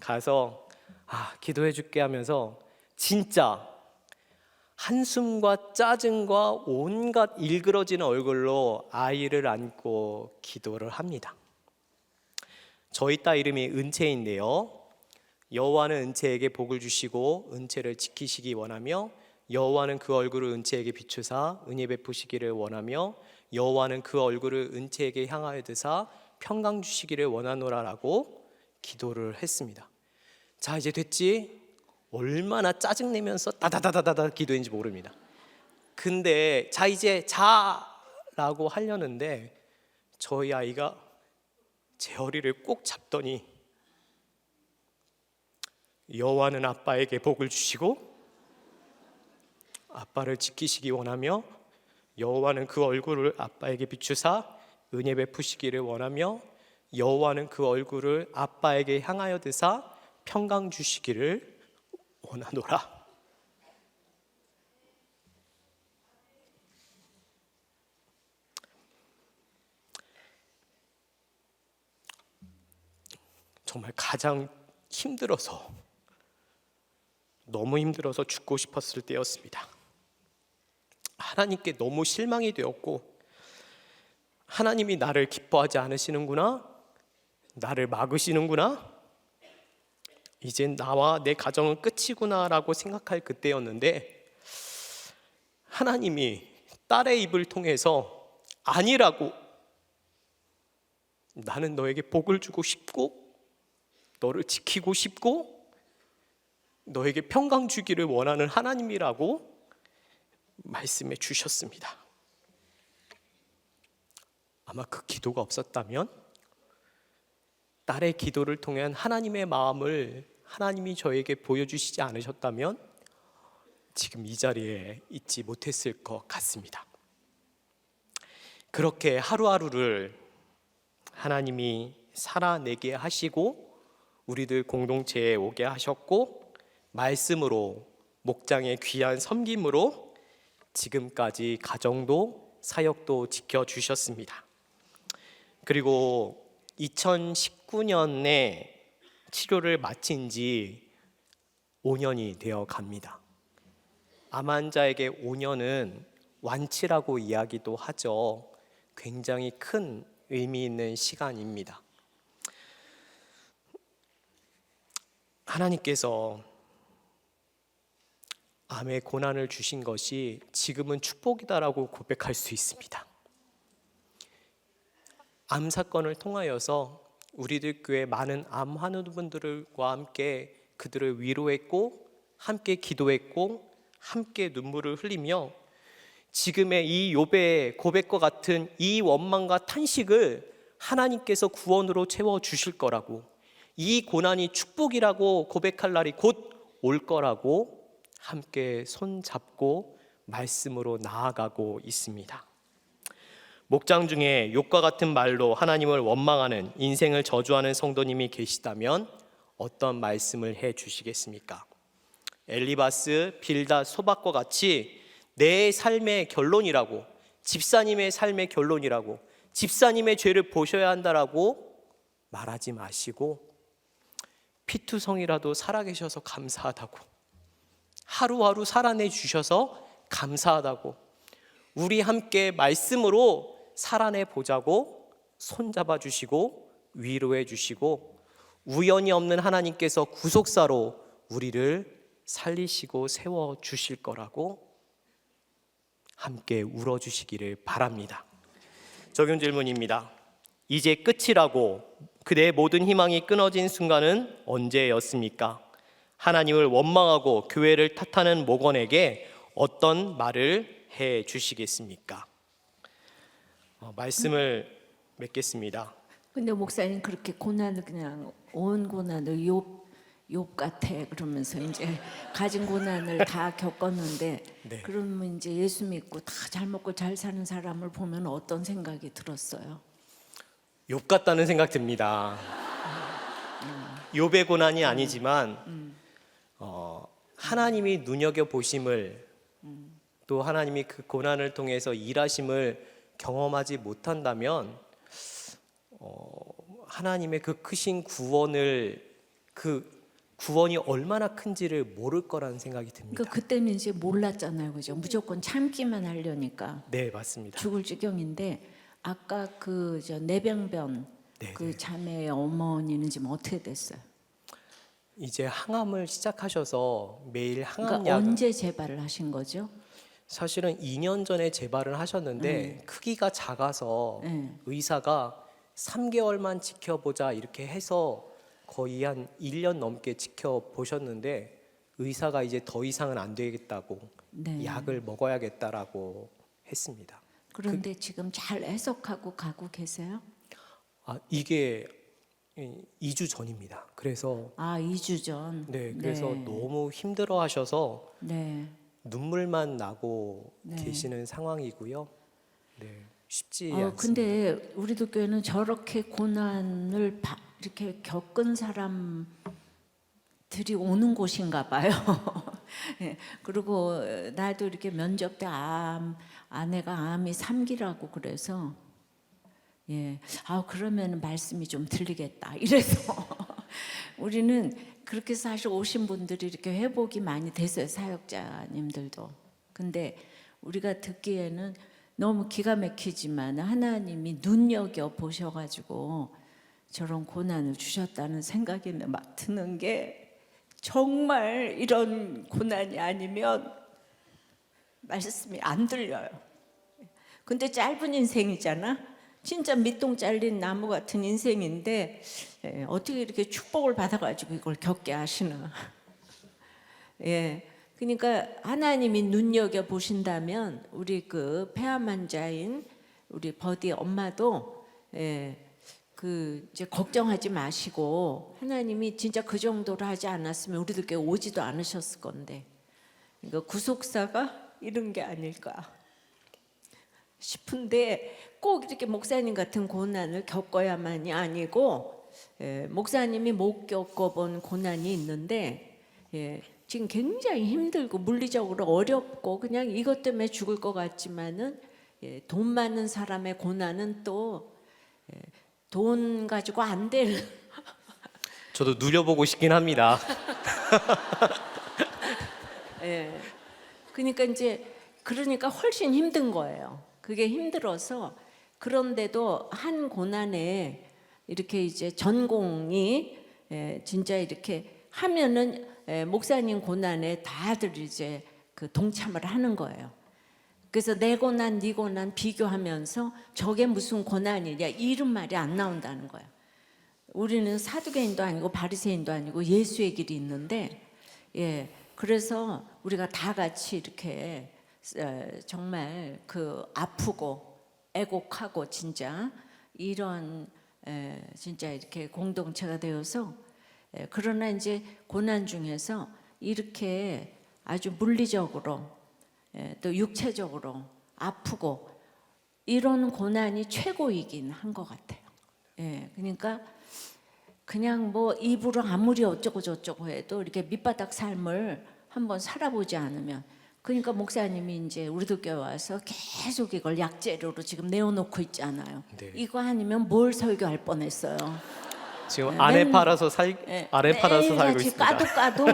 가서 기도해 줄게 하면서 진짜 한숨과 짜증과 온갖 일그러지는 얼굴로 아이를 안고 기도를 합니다. 저희 딸 이름이 은채인데요. 여호와는 은채에게 복을 주시고 은채를 지키시기 원하며 여호와는 그 얼굴을 은채에게 비추사 은혜 베푸시기를 원하며 여호와는 그 얼굴을 은채에게 향하여 드사 평강 주시기를 원하노라라고 기도를 했습니다. 자, 이제 됐지? 얼마나 짜증내면서 다다다다다 기도했는지 모릅니다. 근데 자 이제 자라고 하려는데 저희 아이가 제 허리를 꼭 잡더니 여호와는 아빠에게 복을 주시고 아빠를 지키시기 원하며 여호와는 그 얼굴을 아빠에게 비추사 은혜 베푸시기를 원하며 여호와는 그 얼굴을 아빠에게 향하여 드사 평강 주시기를 원하노라. 정말 가장 힘들어서 너무 힘들어서 죽고 싶었을 때였습니다. 하나님께 너무 실망이 되었고 하나님이 나를 기뻐하지 않으시는구나, 나를 막으시는구나, 이젠 나와 내 가정은 끝이구나라고 생각할 그때였는데 하나님이 딸의 입을 통해서 아니라고, 나는 너에게 복을 주고 싶고 너를 지키고 싶고 너에게 평강 주기를 원하는 하나님이라고 말씀해 주셨습니다. 아마 그 기도가 없었다면, 딸의 기도를 통한 하나님의 마음을 하나님이 저에게 보여주시지 않으셨다면 지금 이 자리에 있지 못했을 것 같습니다. 그렇게 하루하루를 하나님이 살아내게 하시고 우리들 공동체에 오게 하셨고 말씀으로, 목장의 귀한 섬김으로 지금까지 가정도 사역도 지켜주셨습니다. 그리고 2019년에 치료를 마친 지 5년이 되어 갑니다. 암 환자에게 5년은 완치라고 이야기도 하죠. 굉장히 큰 의미 있는 시간입니다. 하나님께서 암의 고난을 주신 것이 지금은 축복이다라고 고백할 수 있습니다. 암 사건을 통하여서 우리들 교회 많은 암 환우분들과 함께 그들을 위로했고 함께 기도했고 함께 눈물을 흘리며 지금의 이 욥의 고백과 같은 이 원망과 탄식을 하나님께서 구원으로 채워주실 거라고, 이 고난이 축복이라고 고백할 날이 곧 올 거라고 함께 손 잡고 말씀으로 나아가고 있습니다. 목장 중에 욕과 같은 말로 하나님을 원망하는, 인생을 저주하는 성도님이 계시다면 어떤 말씀을 해 주시겠습니까? 엘리바스, 빌닷, 소박과 같이 내 삶의 결론이라고, 집사님의 삶의 결론이라고, 집사님의 죄를 보셔야 한다라고 말하지 마시고, 피투성이라도 살아계셔서 감사하다고, 하루하루 살아내 주셔서 감사하다고, 우리 함께 말씀으로 살아내 보자고 손잡아 주시고 위로해 주시고, 우연이 없는 하나님께서 구속사로 우리를 살리시고 세워 주실 거라고 함께 울어 주시기를 바랍니다. 적용 질문입니다. 이제 끝이라고 그대의 모든 희망이 끊어진 순간은 언제였습니까? 하나님을 원망하고 교회를 탓하는 목원에게 어떤 말을 해 주시겠습니까? 말씀을 맺겠습니다. 근데 목사님 그렇게 고난을 그냥 온 고난을 욥 같아 그러면서 이제 가진 고난을 다 겪었는데 네. 그러면 이제 예수 믿고 다 잘 먹고 잘 사는 사람을 보면 어떤 생각이 들었어요? 욥 같다는 생각 듭니다. 욥의 고난이 아니지만 하나님이 눈여겨 보심을, 또 하나님이 그 고난을 통해서 일하심을 경험하지 못한다면 하나님의 그 크신 구원을, 그 구원이 얼마나 큰지를 모를 거라는 생각이 듭니다. 그러니까 그때는 이제 몰랐잖아요, 그죠? 무조건 참기만 하려니까 네, 맞습니다. 죽을 지경인데 아까 그 저 내병변 네, 그 자매의 어머니는 지금 어떻게 됐어요? 이제 항암을 시작하셔서 매일 그러니까 항암약, 언제 재발을 하신 거죠? 사실은 2년 전에 재발을 하셨는데 크기가 작아서 의사가 3개월만 지켜보자 이렇게 해서 거의 한 1년 넘게 지켜보셨는데, 의사가 이제 더 이상은 안 되겠다고 네. 약을 먹어야겠다라고 했습니다. 그런데 지금 잘 해석하고 가고 계세요? 이게 2주 전입니다. 그래서 2주 전. 네, 그래서 너무 힘들어하셔서 네. 눈물만 나고 계시는 상황이고요. 네, 쉽지 않습니다. 근데 우리도 교회는 저렇게 고난을 이렇게 겪은 사람들이 오는 곳인가 봐요. 예, 그리고 나도 이렇게 면접 때 아내가 암이 3기라고 그래서 그러면 말씀이 좀 들리겠다 이래서 우리는 그렇게 사실 오신 분들이 이렇게 회복이 많이 됐어요, 사역자님들도. 근데 우리가 듣기에는 너무 기가 막히지만 하나님이 눈여겨 보셔가지고 저런 고난을 주셨다는 생각이 막 드는 게, 정말 이런 고난이 아니면 말씀이 안 들려요. 근데 짧은 인생이잖아. 진짜 밑동 잘린 나무 같은 인생인데 어떻게 이렇게 축복을 받아가지고 이걸 겪게 하시나. 그러니까 하나님이 눈여겨 보신다면 우리 그 폐암 환자인 우리 버디 엄마도 그 이제 걱정하지 마시고, 하나님이 진짜 그 정도로 하지 않았으면 우리들께 오지도 않으셨을 건데, 그러니까 구속사가 이런 게 아닐까 싶은데, 꼭 이렇게 목사님 같은 고난을 겪어야만이 아니고, 목사님이 못 겪어본 고난이 있는데 지금 굉장히 힘들고 물리적으로 어렵고 그냥 이것 때문에 죽을 것 같지만은 돈 많은 사람의 고난은 또 돈 가지고 안 될. 저도 누려보고 싶긴 합니다. 그러니까 훨씬 힘든 거예요. 그게 힘들어서. 그런데도 한 고난에 이렇게 이제 전공이 진짜 이렇게 하면은 목사님 고난에 다들 이제 그 동참을 하는 거예요. 그래서 내 고난, 네 고난 비교하면서 저게 무슨 고난이냐 이런 말이 안 나온다는 거예요. 우리는 사두개인도 아니고 바리새인도 아니고 예수의 길이 있는데, 그래서 우리가 다 같이 이렇게 정말 그 아프고 애곡하고 진짜 이런 진짜 이렇게 공동체가 되어서, 그러나 이제 고난 중에서 이렇게 아주 물리적으로 또 육체적으로 아프고 이런 고난이 최고이긴 한 것 같아요. 그러니까 그냥 뭐 입으로 아무리 어쩌고 저쩌고 해도 이렇게 밑바닥 삶을 한번 살아보지 않으면, 그러니까 목사님이 이제 우리들 교회 와서 계속 이걸 약재료로 지금 내어놓고 있잖아요. 네. 이거 아니면 뭘 설교할 뻔했어요. 지금 아내 팔아서 아내 팔아서 살고 매일같이 있습니다. 까도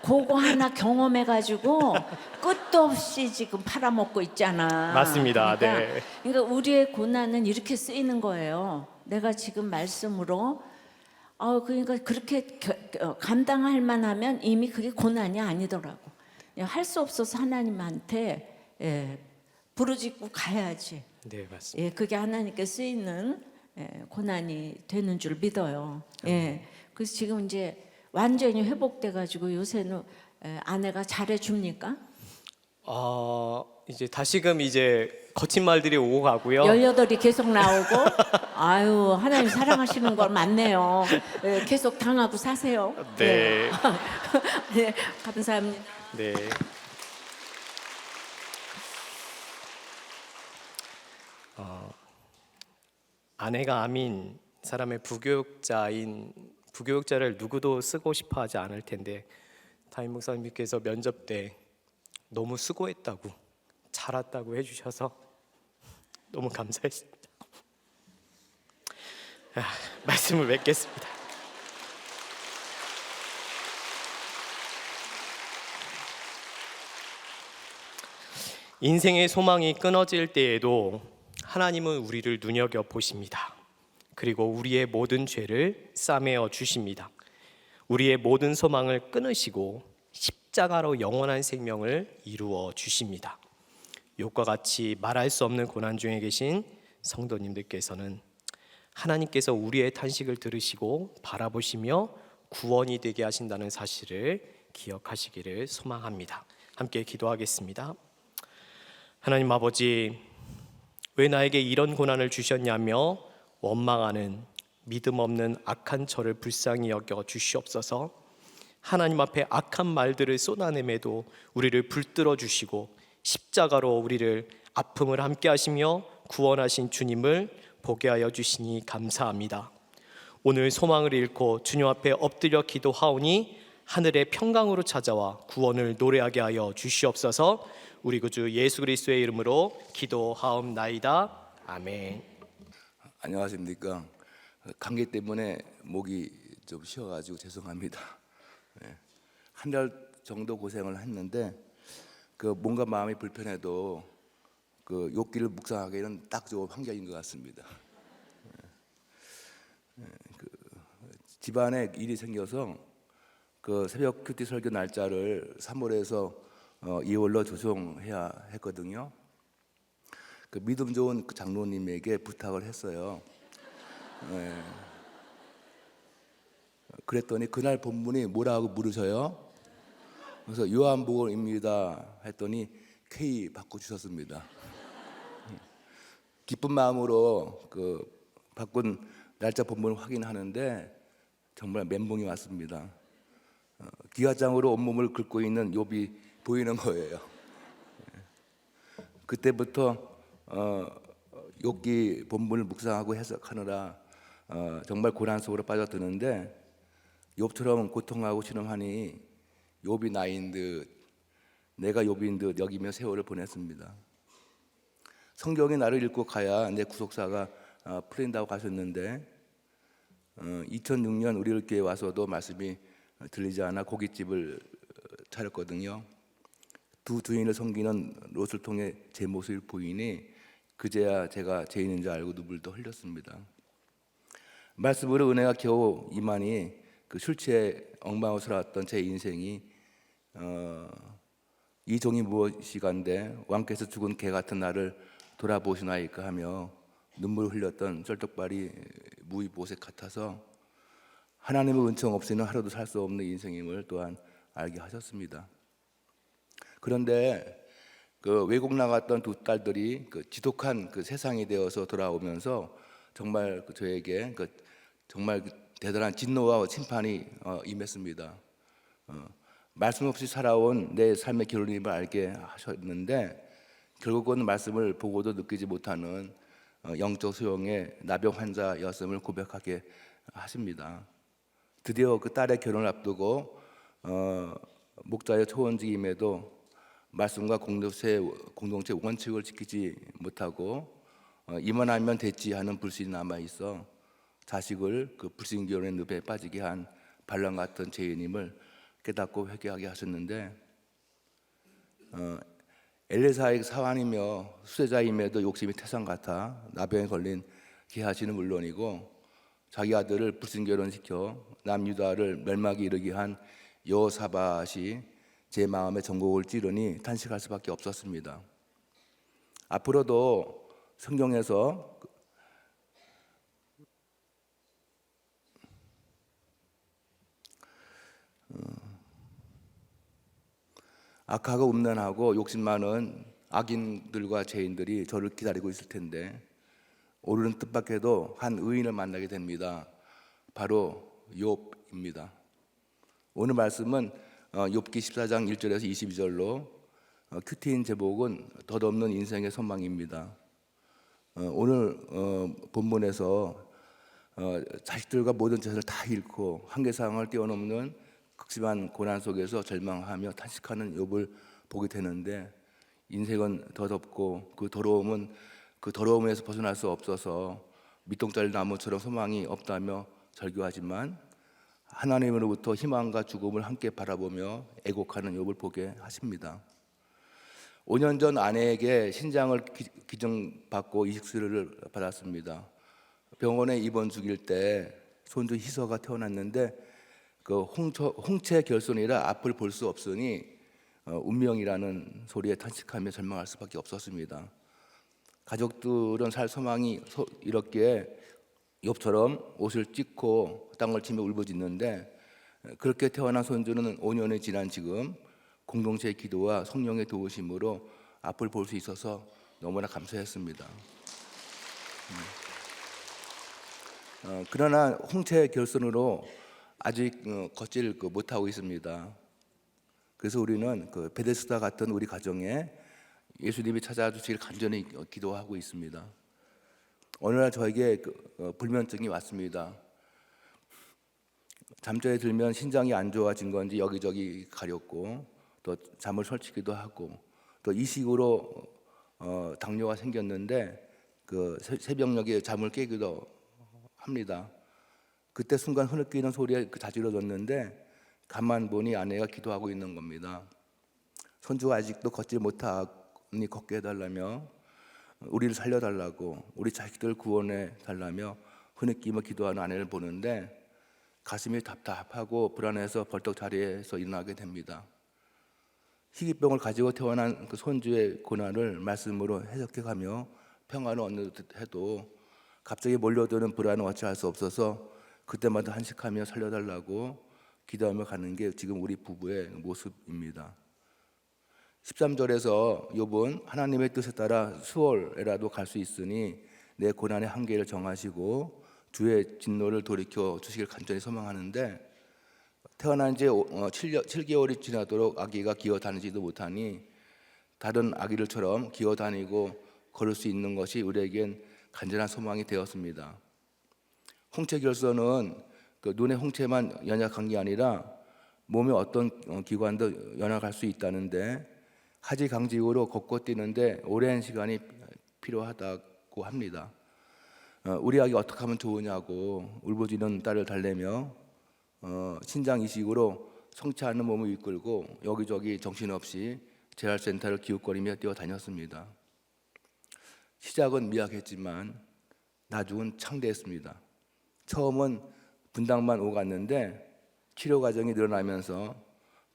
그거 하나 경험해가지고 끝도 없이 지금 팔아먹고 있잖아. 맞습니다. 그러니까, 네. 그러니까 우리의 고난은 이렇게 쓰이는 거예요. 내가 지금 말씀으로 그러니까 그렇게 감당할 만하면 이미 그게 고난이 아니더라고. 할 수 없어서 하나님한테 부르짖고 가야지. 네, 맞습니다. 그게 하나님께 쓰이는 고난이 되는 줄 믿어요. 그래서 지금 이제 완전히 회복돼 가지고 요새는 아내가 잘해 줍니까? 이제 다시금 이제 거친 말들이 오고 가고요. 18이 계속 나오고 아유 하나님 사랑하시는 걸 맞네요. 계속 당하고 사세요. 네. 네, 감사합니다. 네. 아내가 아민 사람의 부교육자를 누구도 쓰고 싶어 하지 않을 텐데 담임 목사님께서 면접 때 너무 수고했다고 잘했다고 해주셔서 너무 감사했습니다. 말씀을 맺겠습니다. 인생의 소망이 끊어질 때에도 하나님은 우리를 눈여겨 보십니다. 그리고 우리의 모든 죄를 싸매어 주십니다. 우리의 모든 소망을 끊으시고 십자가로 영원한 생명을 이루어 주십니다. 욥과 같이 말할 수 없는 고난 중에 계신 성도님들께서는 하나님께서 우리의 탄식을 들으시고 바라보시며 구원이 되게 하신다는 사실을 기억하시기를 소망합니다. 함께 기도하겠습니다. 하나님 아버지, 왜 나에게 이런 고난을 주셨냐며 원망하는 믿음 없는 악한 저를 불쌍히 여겨 주시옵소서. 하나님 앞에 악한 말들을 쏟아내매도 우리를 붙들어 주시고 십자가로 우리를 아픔을 함께 하시며 구원하신 주님을 보게 하여 주시니 감사합니다. 오늘 소망을 잃고 주님 앞에 엎드려 기도하오니 하늘의 평강으로 찾아와 구원을 노래하게 하여 주시옵소서. 우리 구주 예수 그리스도의 이름으로 기도하옵나이다. 아멘. 안녕하십니까. 감기 때문에 목이 좀 쉬어가지고 죄송합니다. 한 달 정도 고생을 했는데 뭔가 마음이 불편해도 욥기를 묵상하기에는 딱 좋은 환경인 것 같습니다. 집안에 일이 생겨서 새벽 큐티 설교 날짜를 3월에서 2월로 조정해야 했거든요. 믿음 좋은 장로님에게 부탁을 했어요. 그랬더니 그날 본문이 뭐라고 물으셔요? 그래서 요한복음입니다 했더니 K 바꿔주셨습니다. 기쁜 마음으로 바꾼 날짜 본문을 확인하는데 정말 멘붕이 왔습니다. 기와장으로 온몸을 긁고 있는 욥이 보이는 거예요. 그때부터 욥기 본문을 묵상하고 해석하느라 정말 고난 속으로 빠져드는데 욥처럼 고통하고 신음하니 욥이 나인 듯 내가 욥인 듯 여기며 세월을 보냈습니다. 성경이 나를 읽고 가야 내 구속사가 풀린다고 하셨는데 2006년 우리 교회에 와서도 말씀이 들리지 않아 고깃집을 차렸거든요. 두 주인을 섬기는 롯을 통해 제 모습을 보이니 그제야 제가 죄인인 줄 알고 눈물도 흘렸습니다. 말씀으로 은혜가 겨우 임하니 술 취해 엉망으로 살았던 제 인생이 이 종이 무엇이간데 왕께서 죽은 개 같은 나를 돌아보시나이까 하며 눈물을 흘렸던 쩔뚝발이 무의보색 같아서 하나님의 은총 없이는 하루도 살 수 없는 인생임을 또한 알게 하셨습니다. 그런데 외국 나갔던 두 딸들이 지독한 세상이 되어서 돌아오면서 정말 저에게 정말 대단한 진노와 심판이 임했습니다. 말씀 없이 살아온 내 삶의 결론임을 알게 하셨는데 결국은 말씀을 보고도 느끼지 못하는 영적 소용의 나병 환자였음을 고백하게 하십니다. 드디어 그 딸의 결혼을 앞두고 목자의 초원직임에도 말씀과 공동체 원칙을 지키지 못하고 이만하면 됐지 하는 불신이 남아 있어 자식을 그 불신결혼의 늪에 빠지게 한 반란 같은 죄인임을 깨닫고 회개하게 하셨는데 엘리사의 사환이며 수세자임에도 욕심이 태산 같아 나병에 걸린 게하시는 물론이고 자기 아들을 불신결혼시켜 남유다를 멸망에 이르게 한 여호사밧이 제 마음의 전곡을 찌르니 탄식할 수밖에 없었습니다. 앞으로도 성경에서 악하고 음란하고 욕심 많은 악인들과 죄인들이 저를 기다리고 있을 텐데 오르는 뜻밖에도 한 의인을 만나게 됩니다. 바로 욥입니다. 오늘 말씀은 욥기 14장 1절에서 22절로 큐티인 제목은 덧없는 인생의 소망입니다. 오늘 본문에서 자식들과 모든 재산을 다 잃고 한계상을 뛰어넘는 극심한 고난 속에서 절망하며 탄식하는 욥을 보게 되는데 인생은 더덥고 그 더러움에서 벗어날 수 없어서 밑동자리 나무처럼 소망이 없다며 절규하지만 하나님으로부터 희망과 죽음을 함께 바라보며 애곡하는 욥을 보게 하십니다. 5년 전 아내에게 신장을 기증받고 이식 수술을 받았습니다. 병원에 입원 중일 때 손주 희서가 태어났는데 그 홍채 결손이라 앞을 볼 수 없으니 운명이라는 소리에 탄식하며 절망할 수밖에 없었습니다. 가족들은 살 소망이 이렇게 욥처럼 옷을 찢고 땅을 치며 울부짖는데 그렇게 태어난 손주는 5년이 지난 지금 공동체의 기도와 성령의 도우심으로 앞을 볼 수 있어서 너무나 감사했습니다. 그러나 홍채 결손으로 아직 걷질 못하고 있습니다. 그래서 우리는 그 베데스다 같은 우리 가정에 예수님이 찾아주시길 간절히 기도하고 있습니다. 어느 날 저에게 불면증이 왔습니다. 잠자리에 들면 신장이 안 좋아진 건지 여기저기 가렵고 또 잠을 설치기도 하고 또 이식으로 당뇨가 생겼는데 그 새벽녘에 잠을 깨기도 합니다. 그때 순간 흐느끼는 소리에 자지러졌는데 가만 보니 아내가 기도하고 있는 겁니다. 손주가 아직도 걷지 못하니 걷게 해달라며 우리를 살려달라고 우리 자식들 구원해 달라며 흐느끼며 기도하는 아내를 보는데 가슴이 답답하고 불안해서 벌떡 자리에서 일어나게 됩니다. 희귀병을 가지고 태어난 그 손주의 고난을 말씀으로 해석해가며 평안을 얻는 듯 해도 갑자기 몰려드는 불안을 어찌할 수 없어서 그때마다 한식하며 살려달라고 기도하며 가는 게 지금 우리 부부의 모습입니다. 13절에서 욥은 하나님의 뜻에 따라 수월에라도 갈 수 있으니 내 고난의 한계를 정하시고 주의 진노를 돌이켜 주시길 간절히 소망하는데 태어난 지 7개월이 지나도록 아기가 기어다니지도 못하니 다른 아기들처럼 기어다니고 걸을 수 있는 것이 우리에겐 간절한 소망이 되었습니다. 홍채 결손은 그 눈의 홍채만 연약한 게 아니라 몸의 어떤 기관도 연약할 수 있다는데 하지강직으로 걷고 뛰는데 오랜 시간이 필요하다고 합니다. 우리 아기 어떻게 하면 좋으냐고 울부짖는 딸을 달래며 신장 이식으로 성취하는 몸을 이끌고 여기저기 정신없이 재활센터를 기웃거리며 뛰어다녔습니다. 시작은 미약했지만 나중은 창대했습니다. 처음은 분당만 오갔는데 치료 과정이 늘어나면서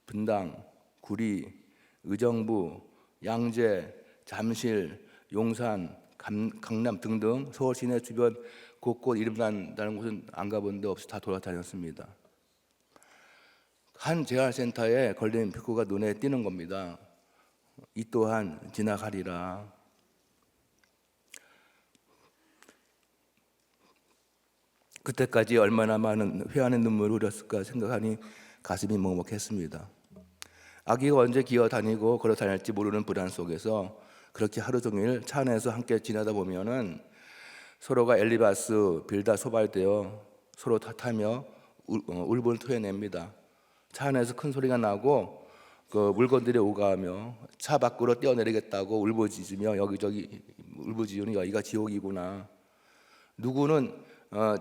분당, 구리, 의정부, 양재, 잠실, 용산, 강남 등등 서울 시내 주변 곳곳 이름 난다는 곳은 안 가본 데 없이 다 돌아다녔습니다. 한 재활센터에 걸린 표구가 눈에 띄는 겁니다. 이 또한 지나가리라. 그때까지 얼마나 많은 회한의 눈물을 흘렸을까 생각하니 가슴이 먹먹했습니다. 아기가 언제 기어 다니고 걸어 다닐지 모르는 불안 속에서 그렇게 하루 종일 차 안에서 함께 지내다 보면은 서로가 엘리바스 빌다 소발되어 서로 탓하며 울분을 토해냅니다. 차 안에서 큰 소리가 나고 그 물건들이 오가며 차 밖으로 뛰어내리겠다고 울부짖으며 여기저기 울부짖으니 여기가 지옥이구나. 누구는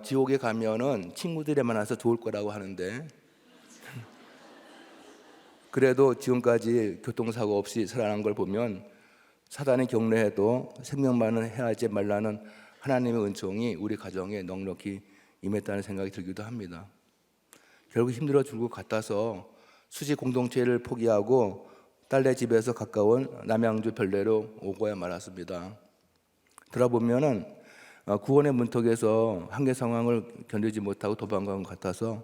지옥에 가면은 친구들이 많아서 좋을 거라고 하는데 그래도 지금까지 교통사고 없이 살아난 걸 보면 사단이 격려해도 생명만은 해하지 말라는 하나님의 은총이 우리 가정에 넉넉히 임했다는 생각이 들기도 합니다. 결국 힘들어 죽을 것 같아서 수지 공동체를 포기하고 딸네 집에서 가까운 남양주 별내로 오고야 말았습니다. 들어보면은 구원의 문턱에서 한계 상황을 견디지 못하고 도망간 것 같아서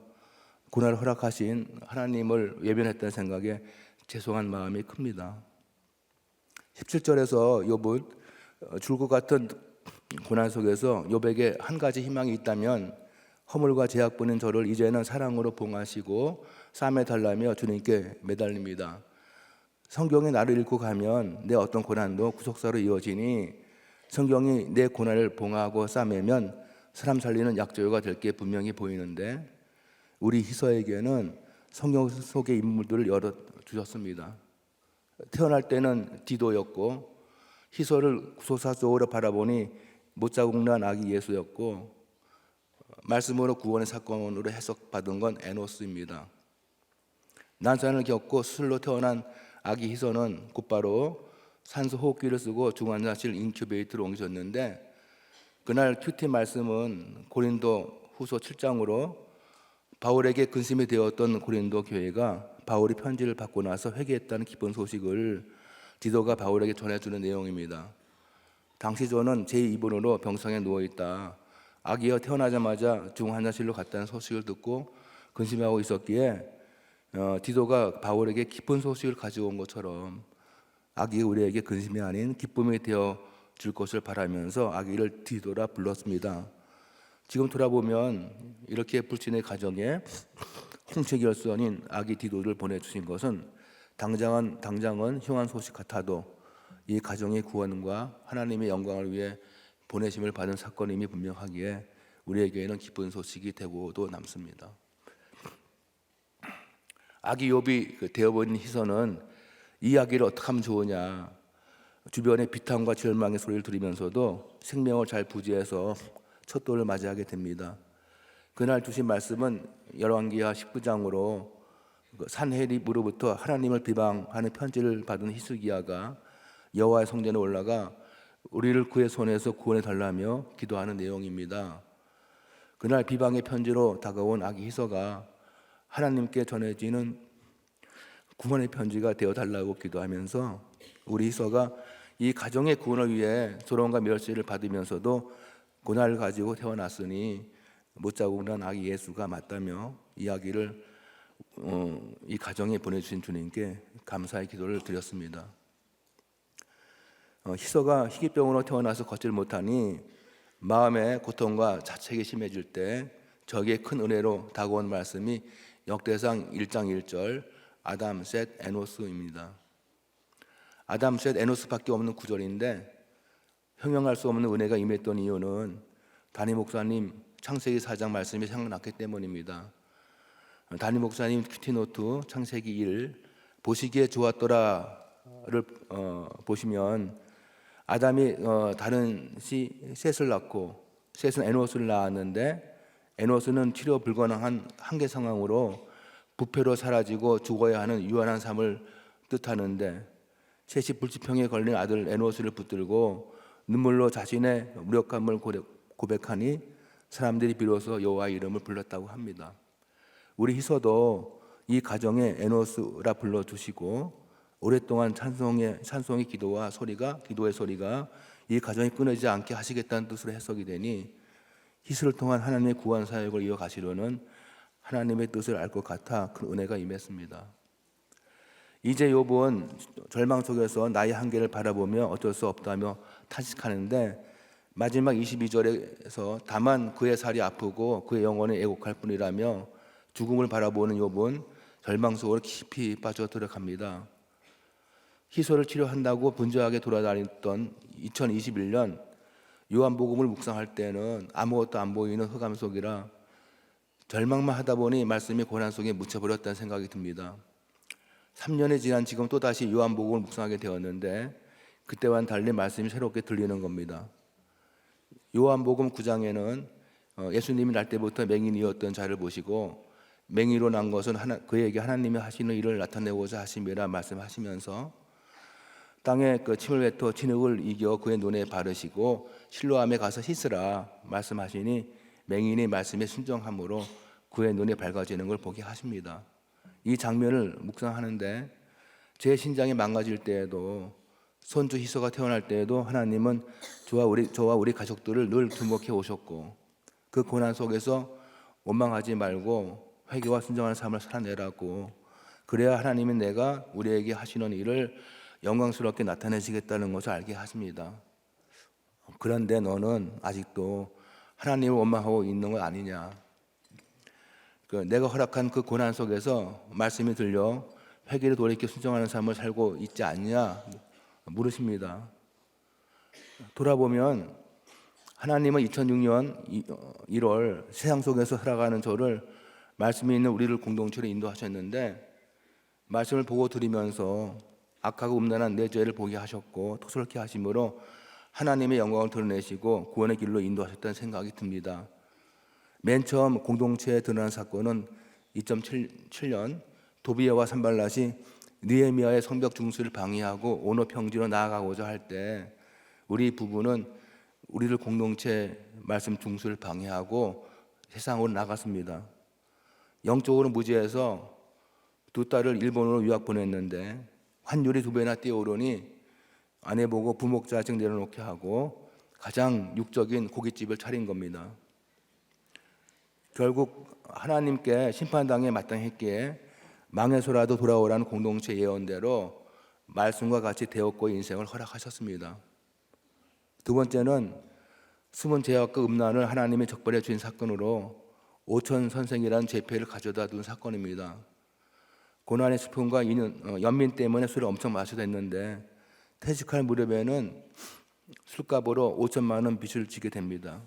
고난을 허락하신 하나님을 외면했다는 생각에 죄송한 마음이 큽니다. 17절에서 욥은 죽을 것 같은 고난 속에서 욥에게 한 가지 희망이 있다면 허물과 죄악뿐인 저를 이제는 사랑으로 봉하시고 싸매 달라며 주님께 매달립니다. 성경이 나를 읽고 가면 내 어떤 고난도 구속사로 이어지니 성경이 내 고난을 봉하고 싸매면 사람 살리는 약조가 될 게 분명히 보이는데 우리 희서에게는 성경 속의 인물들을 열어주셨습니다. 태어날 때는 디도였고 희서를 구속사 속으로 바라보니 못자국 난 아기 예수였고 말씀으로 구원의 사건으로 해석받은 건 에노스입니다. 난산을 겪고 수술로 태어난 아기 희서는 곧바로 산소 호흡기를 쓰고 중환자실 인큐베이터로 옮겨졌는데 그날 큐티 말씀은 고린도 후서 7장으로 바울에게 근심이 되었던 고린도 교회가 바울이 편지를 받고 나서 회개했다는 기쁜 소식을 디도가 바울에게 전해주는 내용입니다. 당시 저는 제2번으로 병상에 누워있다. 아기가 태어나자마자 중환자실로 갔다는 소식을 듣고 근심하고 있었기에 디도가 바울에게 기쁜 소식을 가져온 것처럼 아기가 우리에게 근심이 아닌 기쁨이 되어 줄 것을 바라면서 아기를 디도라 불렀습니다. 지금 돌아보면 이렇게 불신의 가정에 홍채결선인 아기 디도를 보내주신 것은 당장은 흉한 소식 같아도 이 가정의 구원과 하나님의 영광을 위해 보내심을 받은 사건임이 분명하기에 우리에게는 기쁜 소식이 되고도 남습니다. 아기 욥이 되어버린 희서는 이 아기를 어떻게 하면 좋으냐, 주변의 비탄과 절망의 소리를 들으면서도 생명을 잘 부지해서 첫 돌을 맞이하게 됩니다. 그날 주신 말씀은 열왕기하 19장으로 산헤립으로부터 하나님을 비방하는 편지를 받은 히스기야가 여호와의 성전에 올라가 우리를 그의 손에서 구원해 달라며 기도하는 내용입니다. 그날 비방의 편지로 다가온 아기 희서가 하나님께 전해지는 구원의 편지가 되어 달라고 기도하면서 우리 희서가 이 가정의 구원을 위해 조롱과 멸시를 받으면서도 고난을 가지고 태어났으니 못자국 난 아기 예수가 맞다며 이야기를 이 가정에 보내주신 주님께 감사의 기도를 드렸습니다. 희서가 희귀병으로 태어나서 걷질 못하니 마음의 고통과 자책이 심해질 때 저기에 큰 은혜로 다가온 말씀이 역대상 1장 1절 아담, 셋, 에노스입니다. 아담, 셋, 에노스밖에 없는 구절인데 형용할 수 없는 은혜가 임했던 이유는 담임 목사님 창세기 4장 말씀이 생각났기 때문입니다. 담임 목사님 큐티노트 창세기 1 보시기에 좋았더라를 보시면 아담이 다른 셋을 낳고 셋은 에노스를 낳았는데 에노스는 치료 불가능한 한계 상황으로 부패로 사라지고 죽어야 하는 유한한 삶을 뜻하는데 셋이 불치병에 걸린 아들 에노스를 붙들고 눈물로 자신의 무력함을 고백하니 사람들이 비로소 여호와의 이름을 불렀다고 합니다. 우리 희서도 이 가정에 에노스라 불러주시고 오랫동안 찬송의 기도의 소리가 이 가정이 끊어지지 않게 하시겠다는 뜻으로 해석이 되니 희서를 통한 하나님의 구원 사역을 이어가시려는 하나님의 뜻을 알 것 같아 큰 은혜가 임했습니다. 이제 욥은 절망 속에서 나의 한계를 바라보며 어쩔 수 없다며 탄식하는데 마지막 22절에서 다만 그의 살이 아프고 그의 영혼이 애곡할 뿐이라며 죽음을 바라보는 욥은 절망 속으로 깊이 빠져 들어갑니다. 희소를 치료한다고 분주하게 돌아다녔던 2021년 요한복음을 묵상할 때는 아무것도 안 보이는 흑암 속이라 절망만 하다 보니 말씀이 고난 속에 묻혀버렸다는 생각이 듭니다. 3년이 지난 지금 또다시 요한복음을 묵상하게 되었는데 그때와는 달리 말씀이 새롭게 들리는 겁니다. 요한복음 9장에는 예수님이 날 때부터 맹인이었던 자를 보시고 맹인으로 난 것은 그에게 하나님이 하시는 일을 나타내고자 하심이라 말씀하시면서 땅에 그 침을 뱉어 진흙을 이겨 그의 눈에 바르시고 실로암에 가서 씻으라 말씀하시니 맹인이 말씀에 순종함으로 그의 눈에 밝아지는 걸 보게 하십니다. 이 장면을 묵상하는데 제 신장이 망가질 때에도 손주 희소가 태어날 때에도 하나님은 저와 우리 가족들을 늘 주목해 오셨고 그 고난 속에서 원망하지 말고 회개와 순종하는 삶을 살아내라고 그래야 하나님은 내가 우리에게 하시는 일을 영광스럽게 나타내시겠다는 것을 알게 하십니다. 그런데 너는 아직도 하나님을 원망하고 있는 것 아니냐? 내가 허락한 그 고난 속에서 말씀이 들려 회개를 돌이켜 순종하는 삶을 살고 있지 않냐? 물으십니다. 돌아보면 하나님은 2006년 1월 세상 속에서 살아가는 저를 말씀이 있는 우리를 공동체로 인도하셨는데 말씀을 보고 들으면서 악하고 음란한 내 죄를 보게 하셨고 토설케 하심으로 하나님의 영광을 드러내시고 구원의 길로 인도하셨다는 생각이 듭니다. 맨 처음 공동체에 드러난 사건은 2007년 도비야와 산발랏이 느헤미야의 성벽 중수를 방해하고 온어 평지로 나아가고자 할 때 우리 부부는 우리를 공동체 말씀 중수를 방해하고 세상으로 나갔습니다. 영적으로 무지해서 두 딸을 일본으로 유학 보냈는데 환율이 2배나 뛰어오르니 아내 보고 부목자증 내려놓게 하고 가장 육적인 고깃집을 차린 겁니다. 결국 하나님께 심판당에 마땅했기에 망해서라도 돌아오라는 공동체 예언대로 말씀과 같이 대업고의 인생을 허락하셨습니다. 두 번째는 숨은 죄악과 음란을 하나님이 적발해 주신 사건으로 오천 선생이라는 죄패를 가져다 둔 사건입니다. 고난의 슬픔과 연민 때문에 술을 엄청 마셔야 했는데 퇴직할 무렵에는 술값으로 5천만 원 빚을 지게 됩니다.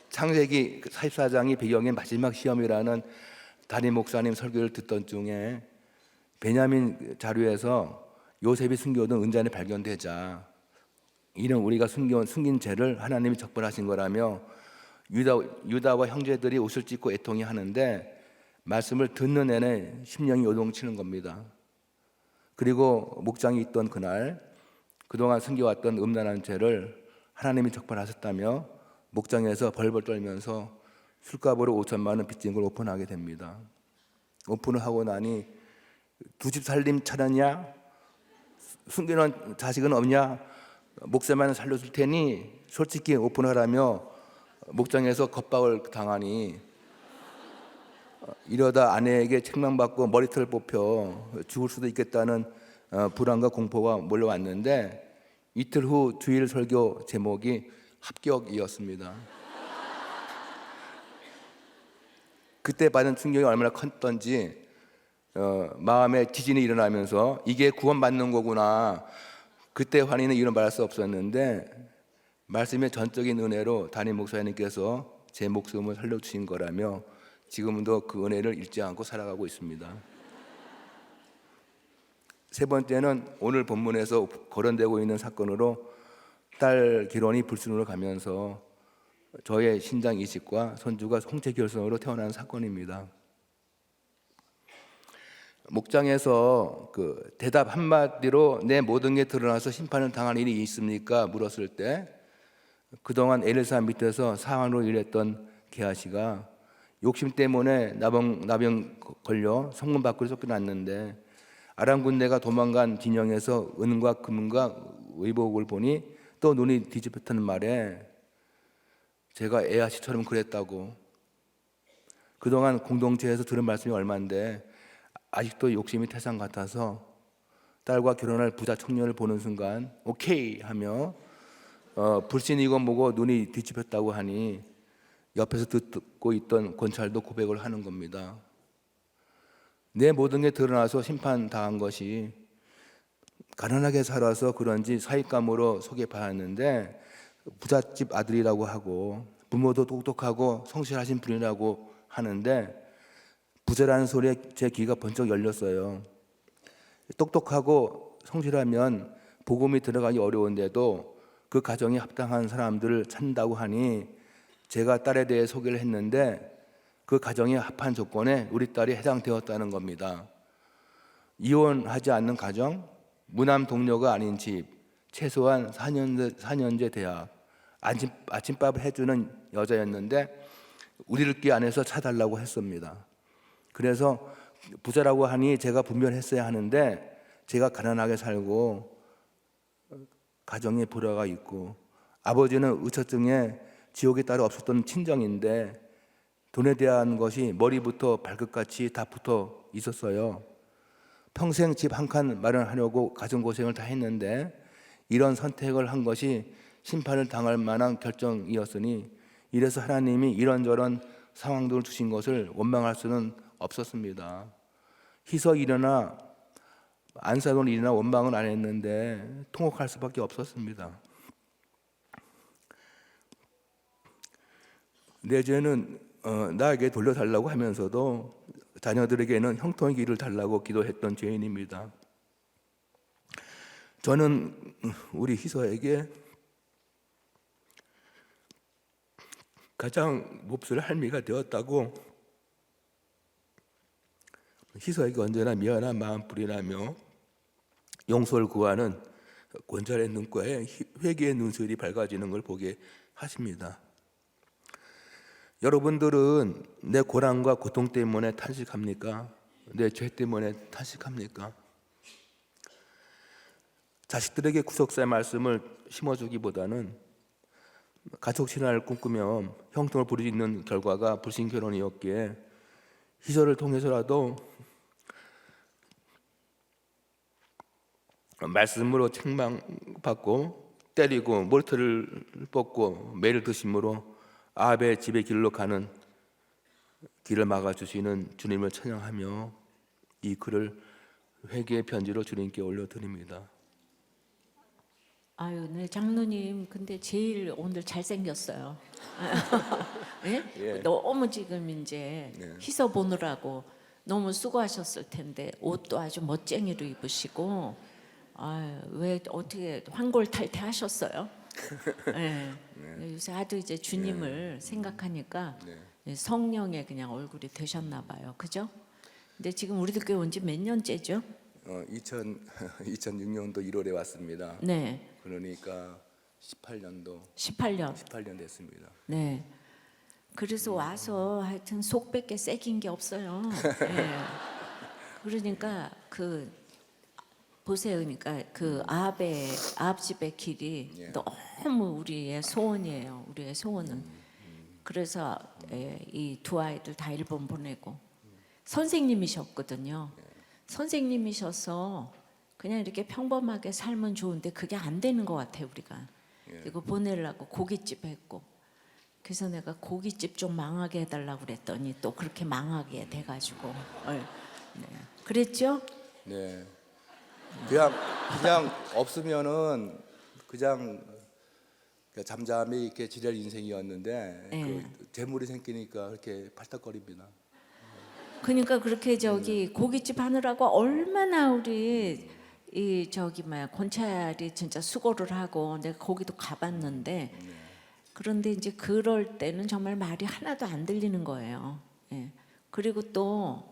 창세기 44장이 배경의 마지막 시험이라는 담임 목사님 설교를 듣던 중에 베냐민 자료에서 요셉이 숨겨둔 은잔이 발견되자 이는 우리가 숨긴 죄를 하나님이 적발하신 거라며 유다와 형제들이 옷을 찢고 애통해 하는데 말씀을 듣는 내내 심령이 요동치는 겁니다. 그리고 목장이 있던 그날 그동안 숨겨왔던 음란한 죄를 하나님이 적발하셨다며 목장에서 벌벌 떨면서 술값으로 5천만 원 빚진 걸 오픈하게 됩니다. 오픈을 하고 나니 두 집 살림 차렸냐? 숨기는 자식은 없냐? 목사만 살려줄 테니 솔직히 오픈하라며 목장에서 겁박을 당하니 이러다 아내에게 책망받고 머리털 뽑혀 죽을 수도 있겠다는 불안과 공포가 몰려왔는데 이틀 후 주일 설교 제목이 합격이었습니다. 그때 받은 충격이 얼마나 컸던지 마음에 지진이 일어나면서 이게 구원받는 거구나. 그때 환희는 이런 말할 수 없었는데 말씀의 전적인 은혜로 담임 목사님께서 제 목숨을 살려주신 거라며 지금도 그 은혜를 잊지 않고 살아가고 있습니다. 세 번째는 오늘 본문에서 거론되고 있는 사건으로 딸 결혼이 불순으로 가면서 저의 신장 이식과 손주가 홍채결손으로 태어난 사건입니다. 목장에서 대답 한마디로 내 모든 게 드러나서 심판을 당할 일이 있습니까? 물었을 때 그동안 엘사 밑에서 사환으로 일했던 게하시가 욕심 때문에 나병 걸려 성문 밖으로 쫓겨났는데 아람 군대가 도망간 진영에서 은과 금과 의복을 보니 또 눈이 뒤집혔다는 말에 제가 에아시처럼 그랬다고. 그동안 공동체에서 들은 말씀이 얼마인데 아직도 욕심이 태산 같아서 딸과 결혼할 부자 청년을 보는 순간 오케이 하며 불신이고 뭐고 눈이 뒤집혔다고 하니 옆에서 듣고 있던 권찰도 고백을 하는 겁니다. 내 모든 게 드러나서 심판당한 것이 가난하게 살아서 그런지 사익감으로 소개받았는데 부잣집 아들이라고 하고 부모도 똑똑하고 성실하신 분이라고 하는데 부자라는 소리에 제 귀가 번쩍 열렸어요. 똑똑하고 성실하면 복음이 들어가기 어려운데도 그 가정에 합당한 사람들을 찾는다고 하니 제가 딸에 대해 소개를 했는데 그 가정에 합한 조건에 우리 딸이 해당되었다는 겁니다. 이혼하지 않는 가정, 무남 동료가 아닌 집, 최소한 4년제 대학, 아침밥을 해주는 여자였는데 우리들끼리 안에서 차달라고 했습니다. 그래서 부자라고 하니 제가 분별했어야 하는데 제가 가난하게 살고 가정에 불화가 있고 아버지는 의처증에 지옥에 따로 없었던 친정인데 돈에 대한 것이 머리부터 발끝까지 다 붙어 있었어요. 평생 집 한 칸 마련하려고 가정고생을 다 했는데 이런 선택을 한 것이 심판을 당할 만한 결정이었으니 이래서 하나님이 이런저런 상황들을 주신 것을 원망할 수는 없었습니다. 희석 일이나 안사돈 일이나 원망은 안 했는데 통곡할 수밖에 없었습니다. 내 죄는 나에게 돌려달라고 하면서도 자녀들에게는 형통의 길을 달라고 기도했던 죄인입니다. 저는 우리 희서에게 가장 몹쓸 할미가 되었다고 희서에게 언제나 미안한 마음뿐이라며 용서를 구하는 권찰의 눈가에 회개의 눈술이 밝아지는 걸 보게 하십니다. 여러분들은 내 고난과 고통 때문에 탄식합니까? 내 죄 때문에 탄식합니까? 자식들에게 구속사의 말씀을 심어주기보다는 가족신화를 꿈꾸며 형통을 부리는 결과가 불신결혼이었기에 희설을 통해서라도 말씀으로 책망받고 때리고 머리털을 뽑고 매를 드심으로 아합의 집의 길로 가는 길을 막아주시는 주님을 찬양하며 이 글을 회개의 편지로 주님께 올려드립니다. 아유, 네 장로님, 근데 제일 오늘 잘생겼어요. 예? 예. 너무 지금 이제 네. 희서 보느라고 너무 수고하셨을 텐데 옷도 아주 멋쟁이로 입으시고, 아유, 왜 어떻게 환골탈태하셨어요? 예. 요새 하도 이제 주님을 생각하니까 성령의 그냥 얼굴이 되셨나 봐요, 그죠? 근데 지금 우리들 교회 온 지 몇 년째죠? 2006년도 1월에 왔습니다. 네, 그러니까 18년 18년. 됐습니다. 네. 그래서 와서 하여튼 속 뺏게 새긴 게 없어요. 예. 그러니까 그 보세요. 그러니까 그 아합 집의 길이 너무 우리의 소원이에요. 우리의 소원은. 그래서 이 두 아이들 다 일본 보내고 선생님이셨거든요. 선생님이셔서 그냥 이렇게 평범하게 살면 좋은데 그게 안 되는 것 같아요, 우리가. 이거 보내려고 고깃집 했고, 그래서 내가 고깃집 좀 망하게 해달라고 그랬더니 또 그렇게 망하게 돼가지고, 네. 그랬죠? 네. 그냥 없으면은 그냥 잠잠히 이렇게 지낼 인생이었는데 그 재물이 생기니까 그렇게 팔딱거립니다. 그러니까 그렇게 저기 고깃집 하느라고 얼마나 우리 이 저기 뭐야 권찰이 진짜 수고를 하고 내가 거기도 가봤는데 그런데 이제 그럴 때는 정말 말이 하나도 안 들리는 거예요. 예. 그리고 또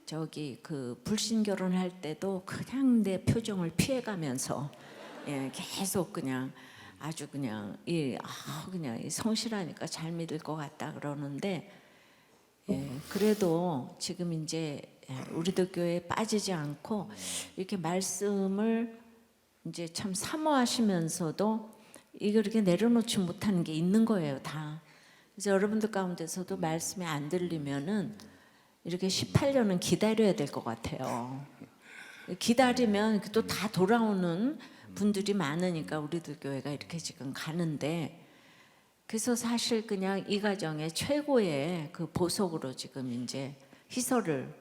저기 그 불신 결혼할 때도 그냥 내 표정을 피해가면서 계속 그냥 아주 그냥 그냥 성실하니까 잘 믿을 것 같다 그러는데. 그래도 지금 이제 우리들 교회에 빠지지 않고 이렇게 말씀을 이제 참 사모하시면서도 이걸 이렇게 내려놓지 못하는 게 있는 거예요, 다. 그래서 여러분들 가운데서도 말씀이 안 들리면은 이렇게 18년은 기다려야 될 것 같아요. 기다리면 또 다 돌아오는 분들이 많으니까 우리들 교회가 이렇게 지금 가는데 그래서 사실 그냥 이 가정의 최고의 그 보석으로 지금 이제 희설을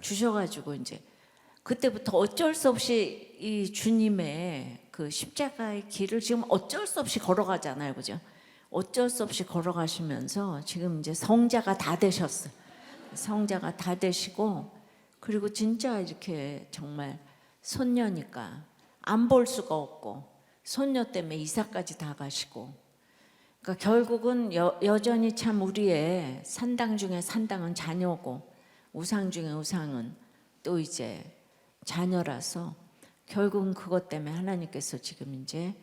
주셔가지고 이제 그때부터 어쩔 수 없이 이 주님의 그 십자가의 길을 지금 어쩔 수 없이 걸어가잖아요, 그죠? 어쩔 수 없이 걸어가시면서 지금 이제 성자가 다 되셨어요. 성자가 다 되시고, 그리고 진짜 이렇게 정말 손녀니까 안 볼 수가 없고, 손녀 때문에 이사까지 다 가시고, 그러니까 결국은 여전히 참 우리의 산당 중에 산당은 자녀고, 우상 중에 우상은 또 이제 자녀라서, 결국은 그것 때문에 하나님께서 지금 이제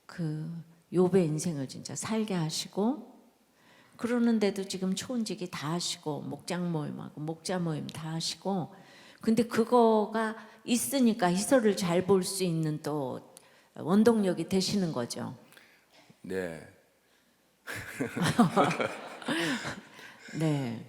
그 욥의 인생을 진짜 살게 하시고, 그러는데도 지금 초은직이 다 하시고, 목장 모임하고 목자 모임 다 하시고, 근데 그거가 있으니까 희설을 잘 볼 수 있는 또 원동력이 되시는 거죠. 네. 네.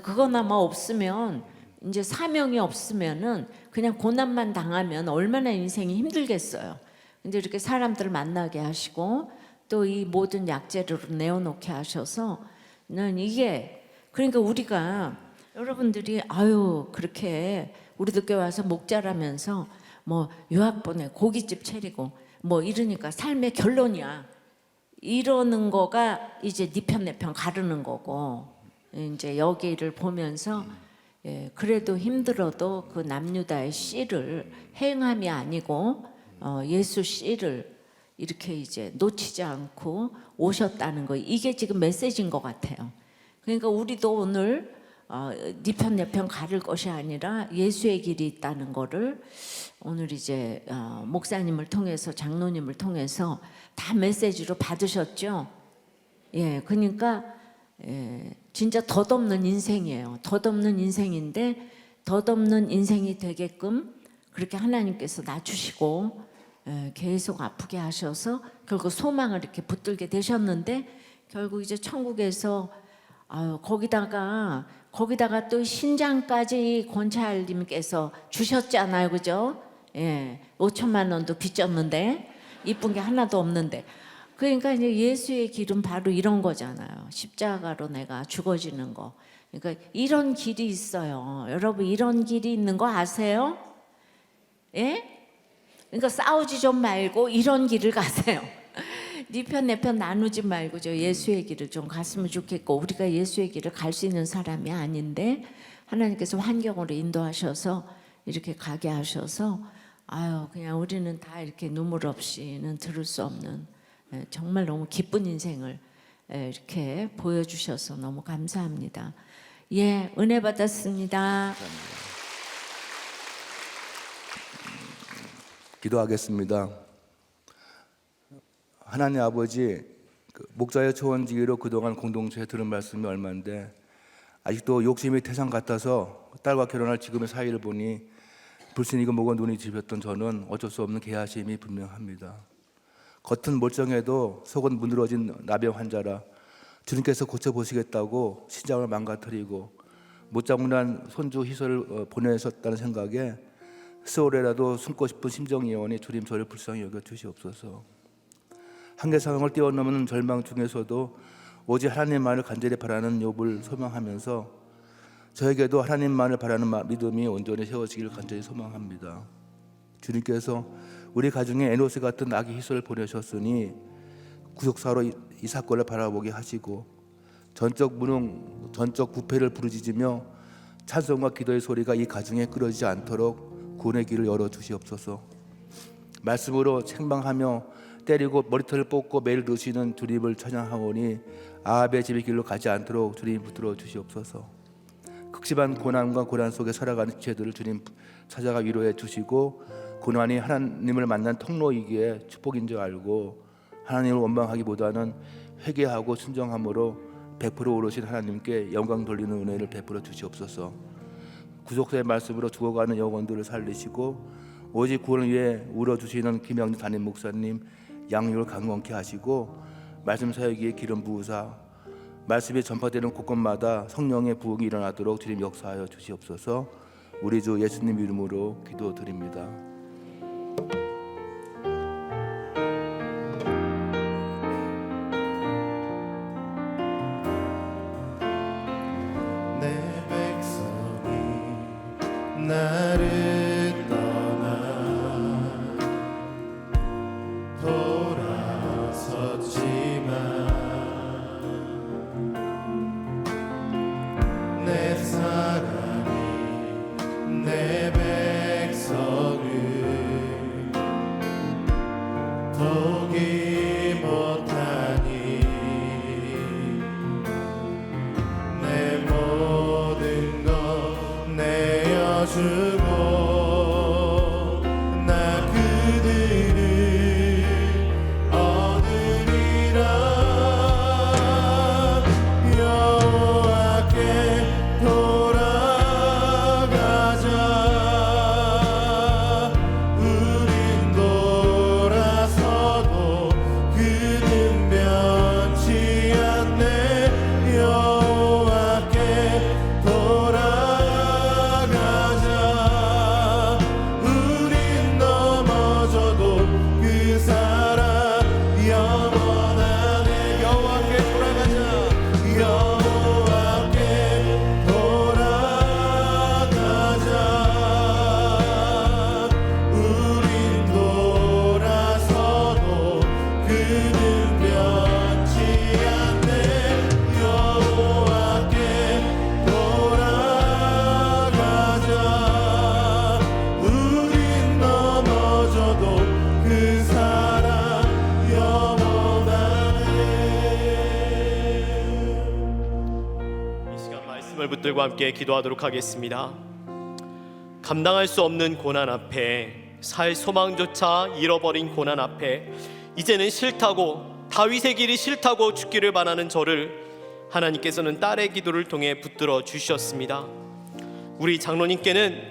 그거나마 없으면, 이제 사명이 없으면은 그냥 고난만 당하면 얼마나 인생이 힘들겠어요. 근데 이렇게 사람들을 만나게 하시고, 또 이 모든 약재료를 내어놓게 하셔서, 난 이게, 그러니까 우리가, 여러분들이 아유 그렇게 우리도 교회 와서 목자라면서 뭐 유학 보내 고깃집 차리고 뭐 이러니까 삶의 결론이야, 이러는 거가 이제 네 편 내 편 가르는 거고, 이제 여기를 보면서 그래도 힘들어도 그 남유다의 씨를, 행함이 아니고 예수 씨를 이렇게 이제 놓치지 않고 오셨다는 거, 이게 지금 메시지인 것 같아요. 그러니까 우리도 오늘 네 편 내 편 가를 것이 아니라 예수의 길이 있다는 거를 오늘 이제 목사님을 통해서, 장로님을 통해서 다 메시지로 받으셨죠. 예, 그러니까 진짜 덧없는 인생이에요. 덧없는 인생인데, 덧없는 인생이 되게끔 그렇게 하나님께서 낮추시고 계속 아프게 하셔서 결국 소망을 이렇게 붙들게 되셨는데, 결국 이제 천국에서 거기다가 또 신장까지 권찰님께서 주셨잖아요, 그죠? 예, 5천만 원도 빚졌는데 이쁜 게 하나도 없는데. 그러니까 이제 예수의 길은 바로 이런 거잖아요. 십자가로 내가 죽어지는 거. 그러니까 이런 길이 있어요. 여러분, 이런 길이 있는 거 아세요? 예? 그러니까 싸우지 좀 말고 이런 길을 가세요. 네 편 내 편 나누지 말고 저 예수의 길을 좀 갔으면 좋겠고, 우리가 예수의 길을 갈 수 있는 사람이 아닌데 하나님께서 환경으로 인도하셔서 이렇게 가게 하셔서, 아유 그냥 우리는 다 이렇게 눈물 없이는 들을 수 없는 정말 너무 기쁜 인생을 이렇게 보여주셔서 너무 감사합니다. 예, 은혜 받았습니다. 기도하겠습니다. 하나님 아버지, 목자의 초원지기로 그동안 공동체에 들은 말씀이 얼마인데 아직도 욕심이 태산 같아서 딸과 결혼할 지금의 사이를 보니 불신이 먹어 눈이 집혔던 저는 어쩔 수 없는 개하심이 분명합니다. 겉은 멀쩡해도 속은 문드러진 나병 환자라 주님께서 고쳐보시겠다고 신장을 망가뜨리고 못자국난 손주 희설을 보내셨다는 생각에 스올에라도 숨고 싶은 심정이오니 주님 저를 불쌍히 여겨 주시옵소서. 한계 상황을 뛰어넘는 절망 중에서도 오직 하나님만을 간절히 바라는 욥을 소망하면서 저에게도 하나님만을 바라는 믿음이 온전히 세워지기를 간절히 소망합니다. 주님께서 우리 가정에 에노스 같은 아기 희설을 보내셨으니 구속사로 이 사건을 바라보게 하시고 전적 무능, 전적 부패를 부르짖으며 찬송과 기도의 소리가 이 가정에 끊어지지 않도록 구원의 길을 열어주시옵소서. 말씀으로 책망하며 때리고 머리털을 뽑고 매일 넣으시는 주님을 찬양하오니 아합의 집의 길로 가지 않도록 주님 붙들어 주시옵소서. 극심한 고난과 고난 속에 살아가는 지체들을 주님 찾아가 위로해 주시고, 고난이 하나님을 만난 통로이기에 축복인 줄 알고 하나님을 원망하기보다는 회개하고 순종함으로 100% 오르신 하나님께 영광 돌리는 은혜를 베풀어 주시옵소서. 구속사의 말씀으로 죽어가는 영혼들을 살리시고 오직 구원을 위해 울어주시는 김영주 담임 목사님 양육을 강건케 하시고 말씀 사역에 기름 부으사 말씀이 전파되는 곳곳마다 성령의 부흥이 일어나도록 주님 역사하여 주시옵소서. 우리 주 예수님 이름으로 기도드립니다. 돌아섰지만 내 사랑이 내 백성을 포기 못하니 내 모든 것 내어주고 나 그들을 얻으리라 여호와께 돌아가자 우린 돌아서도 그는 변치 않네 여호와께 돌아가자 우린 넘어져도 그 사랑 영원하네 여호와께 돌아가자 여호와께 돌아가자 우린 돌아서도 그는 변치 않네 여호와께 돌아가자 우린 넘어져도 그 사랑 영원하네. 이 시간 말씀을 붙들고 함께 기도하도록 하겠습니다. 감당할 수 없는 고난 앞에, 살 소망조차 잃어버린 고난 앞에 이제는 싫다고, 다윗의 길이 싫다고 죽기를 바라는 저를 하나님께서는 딸의 기도를 통해 붙들어 주셨습니다. 우리 장로님께는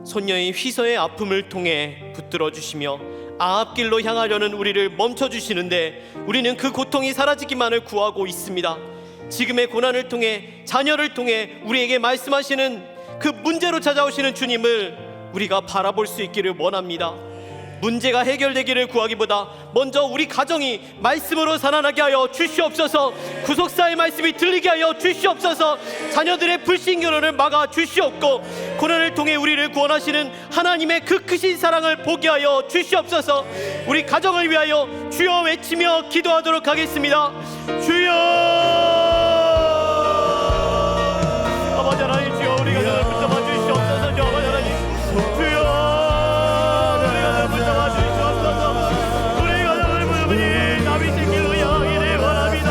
손녀의 휘서의 아픔을 통해 붙들어 주시며 아합길로 향하려는 우리를 멈춰 주시는데 우리는 그 고통이 사라지기만을 구하고 있습니다. 지금의 고난을 통해, 자녀를 통해 우리에게 말씀하시는 그 문제로 찾아오시는 주님을 우리가 바라볼 수 있기를 원합니다. 문제가 해결되기를 구하기보다 먼저 우리 가정이 말씀으로 살아나게 하여 주시옵소서. 구속사의 말씀이 들리게 하여 주시옵소서. 자녀들의 불신결혼을 막아 주시옵고 고난을 통해 우리를 구원하시는 하나님의 그 크신 사랑을 보게 하여 주시옵소서. 우리 가정을 위하여 주여 외치며 기도하도록 하겠습니다. 주여, 아버지 하나님, 주여 우리 가정을 붙잡아 주시옵소서. 주여 아버지 하나님, 주여 우리 가정을 붙잡아 주시옵소서. 우리 가정을 부르니 다윗의 길로 향하기를 원합니다.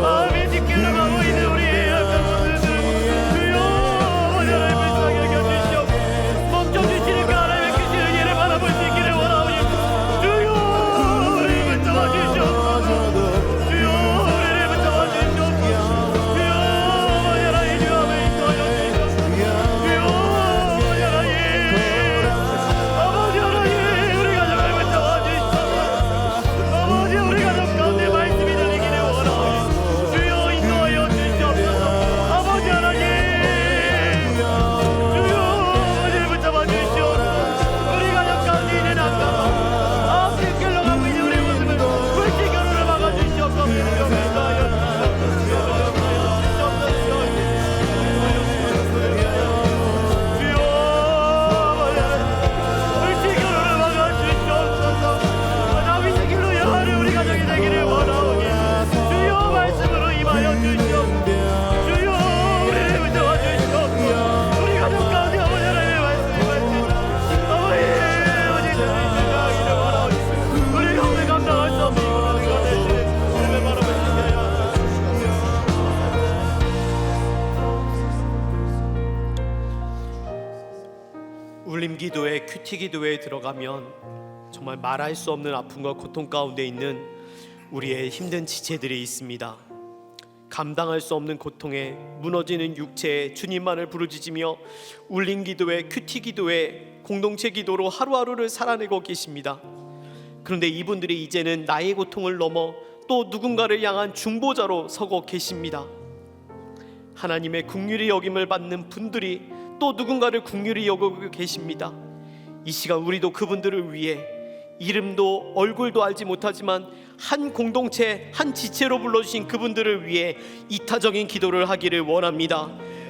다윗의 길로 가고 있는 우리의 약한 모습들 주여 아버지 하나님 불쌍히 여겨주시옵고 멈춰주시는 그 하나님의 크신 은혜를 바라볼 수 있기를 원하오니 주여 우리 붙잡아 주시옵소서. 주여 우리를 붙잡아 주시옵소서. 주여 아버지 하나님, 주여 아버지 도와주시옵소서. 주여 아버지 하나님, 아버지 하나님 우리 가정을 붙잡아 주시옵소서. 아버지 우리 가정 가운데 말씀이 들리기를 원하오니 주여 인도하여 주시옵소서. 아버지 하나님, 주여 우리를 붙잡아 주시옵소서. 우리 가정 가운데 있는 악함과 앞길 길로 가고 있는 우리의 모습을 불신결혼을 막아 주시옵소서. 주여 인도하여 불신결혼을 막아 주시옵소서. 다윗의 길로 향하는 우리 가정이 되기를 원하오니 주여 말씀으로 임하여 주시옵소서. 주여 우리를 붙잡아 주시옵소서. 우리 가정 가운데 아버지 하나님의 말씀이 아버지 주장하기를 원하오니 우리 가운데 감당할 수 없는 이 고난을 가운데 주님의 바람을 지게 하여 울림 기도에, 큐티 기도에 들어가면 정말 말할 수 없는 아픔과 고통 가운데 있는 우리의 힘든 지체들이 있습니다. 감당할 수 없는 고통에 무너지는 육체에 주님만을 부르짖으며 울림 기도에, 큐티 기도에, 공동체 기도로 하루하루를 살아내고 계십니다. 그런데 이분들이 이제는 나의 고통을 넘어 또 누군가를 향한 중보자로 서고 계십니다. 하나님의 긍휼히 여김을 받는 분들이 또 누군가를 긍휼히 여기고 계십니다. 이 시간 우리도 그분들을 위해 이름도 얼굴도 알지 못하지만 한 공동체, 한 지체로 불러주신 그분들을 위해 이타적인 기도를 하기를 원합니다.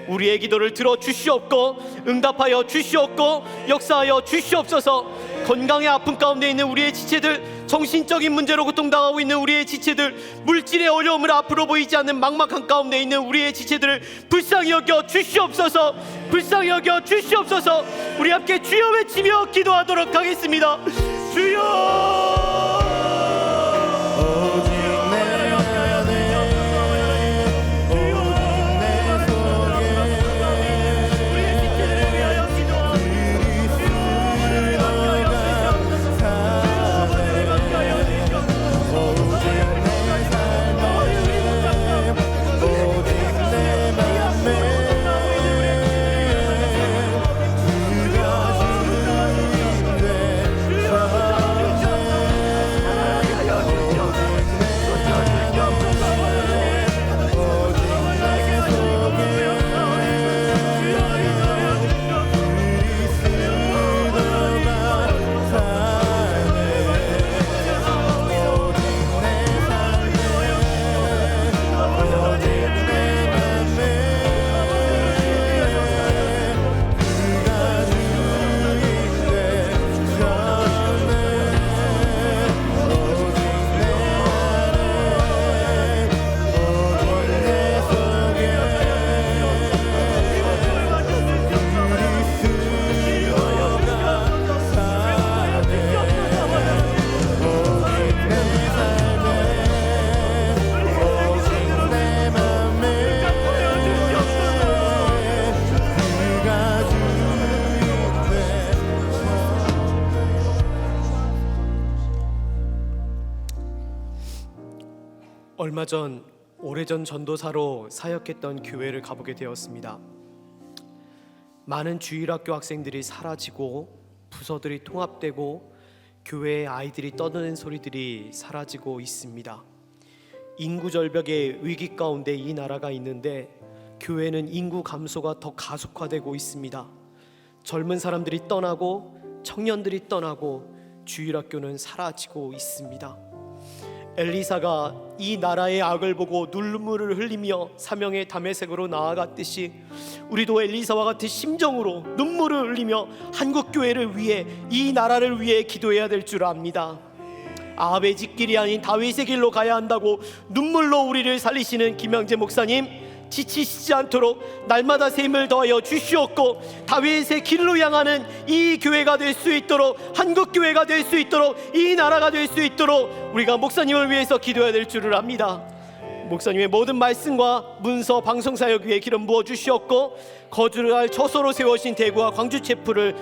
우리의 기도를 들어 주시옵고 응답하여 주시옵고 역사하여 주시옵소서. 건강의 아픔 가운데 있는 우리의 지체들, 정신적인 문제로 고통당하고 있는 우리의 지체들, 물질의 어려움을 앞으로 보이지 않는 막막한 가운데 있는 우리의 지체들을 불쌍히 여겨 주시옵소서. 불쌍히 여겨 주시옵소서. 우리 함께 주여 외치며 기도하도록 하겠습니다. 주여. 얼마 전 오래전 전도사로 사역했던 교회를 가보게 되었습니다. 많은 주일학교 학생들이 사라지고 부서들이 통합되고 교회의 아이들이 떠드는 소리들이 사라지고 있습니다. 인구 절벽의 위기 가운데 이 나라가 있는데 교회는 인구 감소가 더 가속화되고 있습니다. 젊은 사람들이 떠나고 청년들이 떠나고 주일학교는 사라지고 있습니다. 엘리사가 이 나라의 악을 보고 눈물을 흘리며 사명의 다메섹으로 나아갔듯이 우리도 엘리사와 같은 심정으로 눈물을 흘리며 한국교회를 위해, 이 나라를 위해 기도해야 될 줄 압니다. 아합의 집길이 아닌 다윗의 길로 가야 한다고 눈물로 우리를 살리시는 김영재 목사님, 지치시지 않도록 날마다 새 힘을 더하여 주시옵고 다윗의 길로 향하는 이 교회가 될 수 있도록, 한국교회가 될 수 있도록, 이 나라가 될 수 있도록 우리가 목사님을 위해서 기도해야 될 줄을 압니다. 목사님의 모든 말씀과 문서, 방송사역 위에 기름 부어 주시옵고 거주를 할 처소로 세워진 대구와 광주 체프를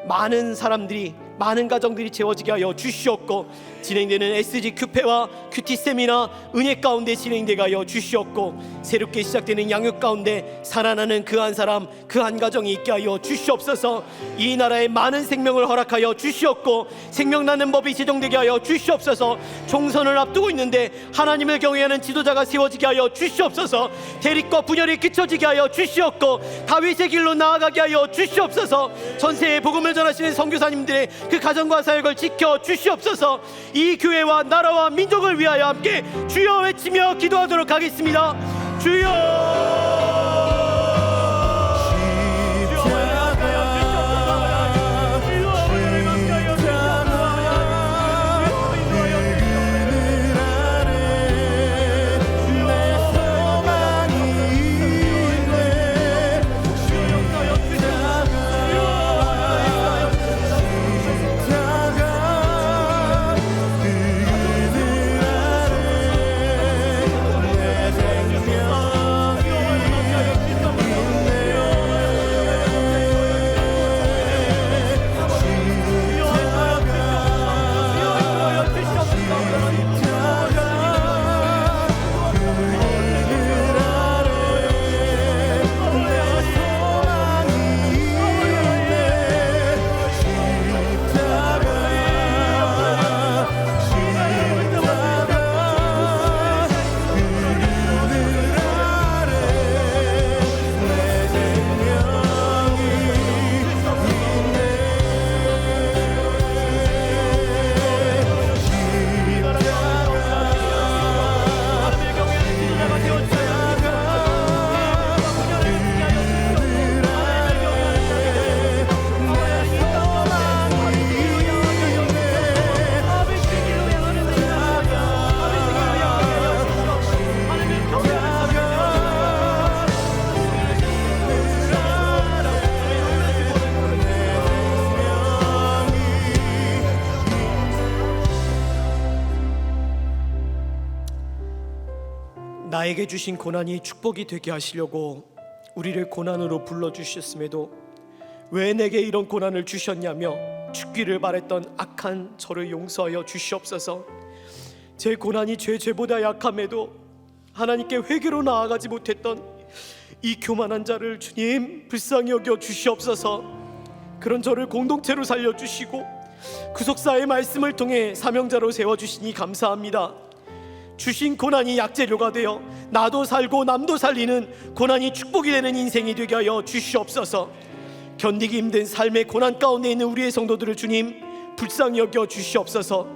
많은 사람들이, 많은 가정들이 채워지게 하여 주시옵고 진행되는 SG 큐페와 큐티 세미나 은혜 가운데 진행되게 하여 주시옵고 새롭게 시작되는 양육 가운데 살아나는 그 한 사람, 그 한 가정이 있게 하여 주시옵소서. 이 나라에 많은 생명을 허락하여 주시옵고 생명나는 법이 제정되게 하여 주시옵소서. 총선을 앞두고 있는데 하나님을 경외하는 지도자가 세워지게 하여 주시옵소서. 대립과 분열이 그쳐지게 하여 주시옵고 다윗의 길로 나아가게 하여 주시옵소서. 전세에 복음을 전하시는 선교사님들의 그 가정과 사역을 지켜 주시옵소서. 이 교회와 나라와 민족을 위하여 함께 주여 외치며 기도하도록 하겠습니다. 주여. 나에게 주신 고난이 축복이 되게 하시려고 우리를 고난으로 불러주셨음에도 왜 내게 이런 고난을 주셨냐며 죽기를 바랬던 악한 저를 용서하여 주시옵소서. 제 고난이 죄보다 약함에도 하나님께 회개로 나아가지 못했던 이 교만한 자를 주님 불쌍히 여겨 주시옵소서. 그런 저를 공동체로 살려주시고 구속사의 말씀을 통해 사명자로 세워주시니 감사합니다. 주신 고난이 약재료가 되어 나도 살고 남도 살리는 고난이 축복이 되는 인생이 되게 하여 주시옵소서. 견디기 힘든 삶의 고난 가운데 있는 우리의 성도들을 주님 불쌍히 여겨 주시옵소서.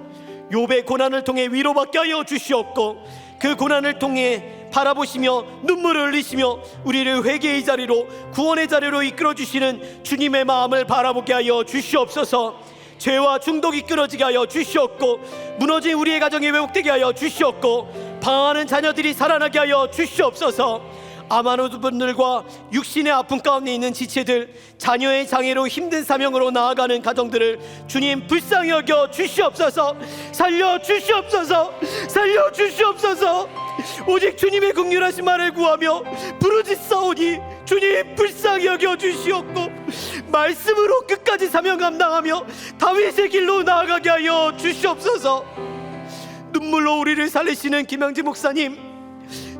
욥의 고난을 통해 위로받게 하여 주시옵고 그 고난을 통해 바라보시며 눈물을 흘리시며 우리를 회개의 자리로 구원의 자리로 이끌어 주시는 주님의 마음을 바라보게 하여 주시옵소서. 죄와 중독이 끊어지게 하여 주시옵고 무너진 우리의 가정이 회복되게 하여 주시옵고 방황하는 자녀들이 살아나게 하여 주시옵소서. 아마노 분들과 육신의 아픔 가운데 있는 지체들, 자녀의 장애로 힘든 사명으로 나아가는 가정들을 주님 불쌍히 여겨 주시옵소서. 살려 주시옵소서. 살려 주시옵소서. 오직 주님의 긍휼하신 말을 구하며 부르짖사오니 주님 불쌍히 여겨 주시옵고 말씀으로 끝까지 사명 감당하며 다윗의 길로 나아가게 하여 주시옵소서. 눈물로 우리를 살리시는 김양지 목사님,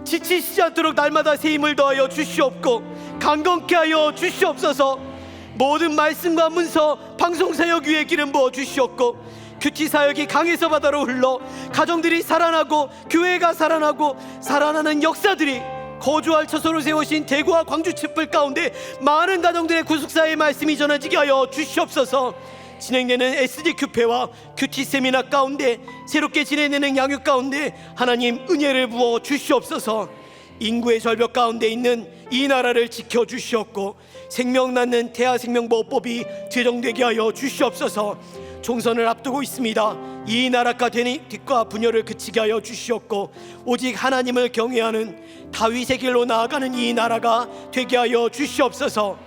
지치시지 않도록 날마다 새 힘을 더하여 주시옵고 강건케 하여 주시옵소서. 모든 말씀과 문서 방송사역 위에 기름 부어 주시옵고 큐티 사역이 강에서 바다로 흘러 가정들이 살아나고 교회가 살아나고 살아나는 역사들이 거주할 처소로 세우신 대구와 광주 촛불 가운데 많은 가정들의 구속사의 말씀이 전해지게 하여 주시옵소서. 진행되는 SD 큐페와 큐티 세미나 가운데 새롭게 진행되는 양육 가운데 하나님 은혜를 부어 주시옵소서. 인구의 절벽 가운데 있는 이 나라를 지켜주시옵고 생명 낳는 태아생명보호법이 제정되게 하여 주시옵소서. 총선을 앞두고 있습니다. 이 나라가 대립과 분열을 그치게 하여 주시옵고 오직 하나님을 경외하는 다윗의 길로 나아가는 이 나라가 되게 하여 주시옵소서.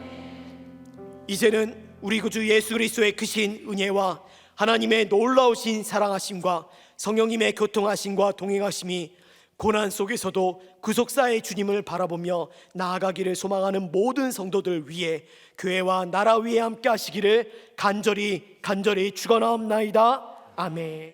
이제는 우리 구주 예수 그리스도의 크신 은혜와 하나님의 놀라우신 사랑하심과 성령님의 교통하심과 동행하심이 고난 속에서도 구속사의 주님을 바라보며 나아가기를 소망하는 모든 성도들 위해 교회와 나라 위에 함께 하시기를 간절히 축원하옵나이다. 아멘.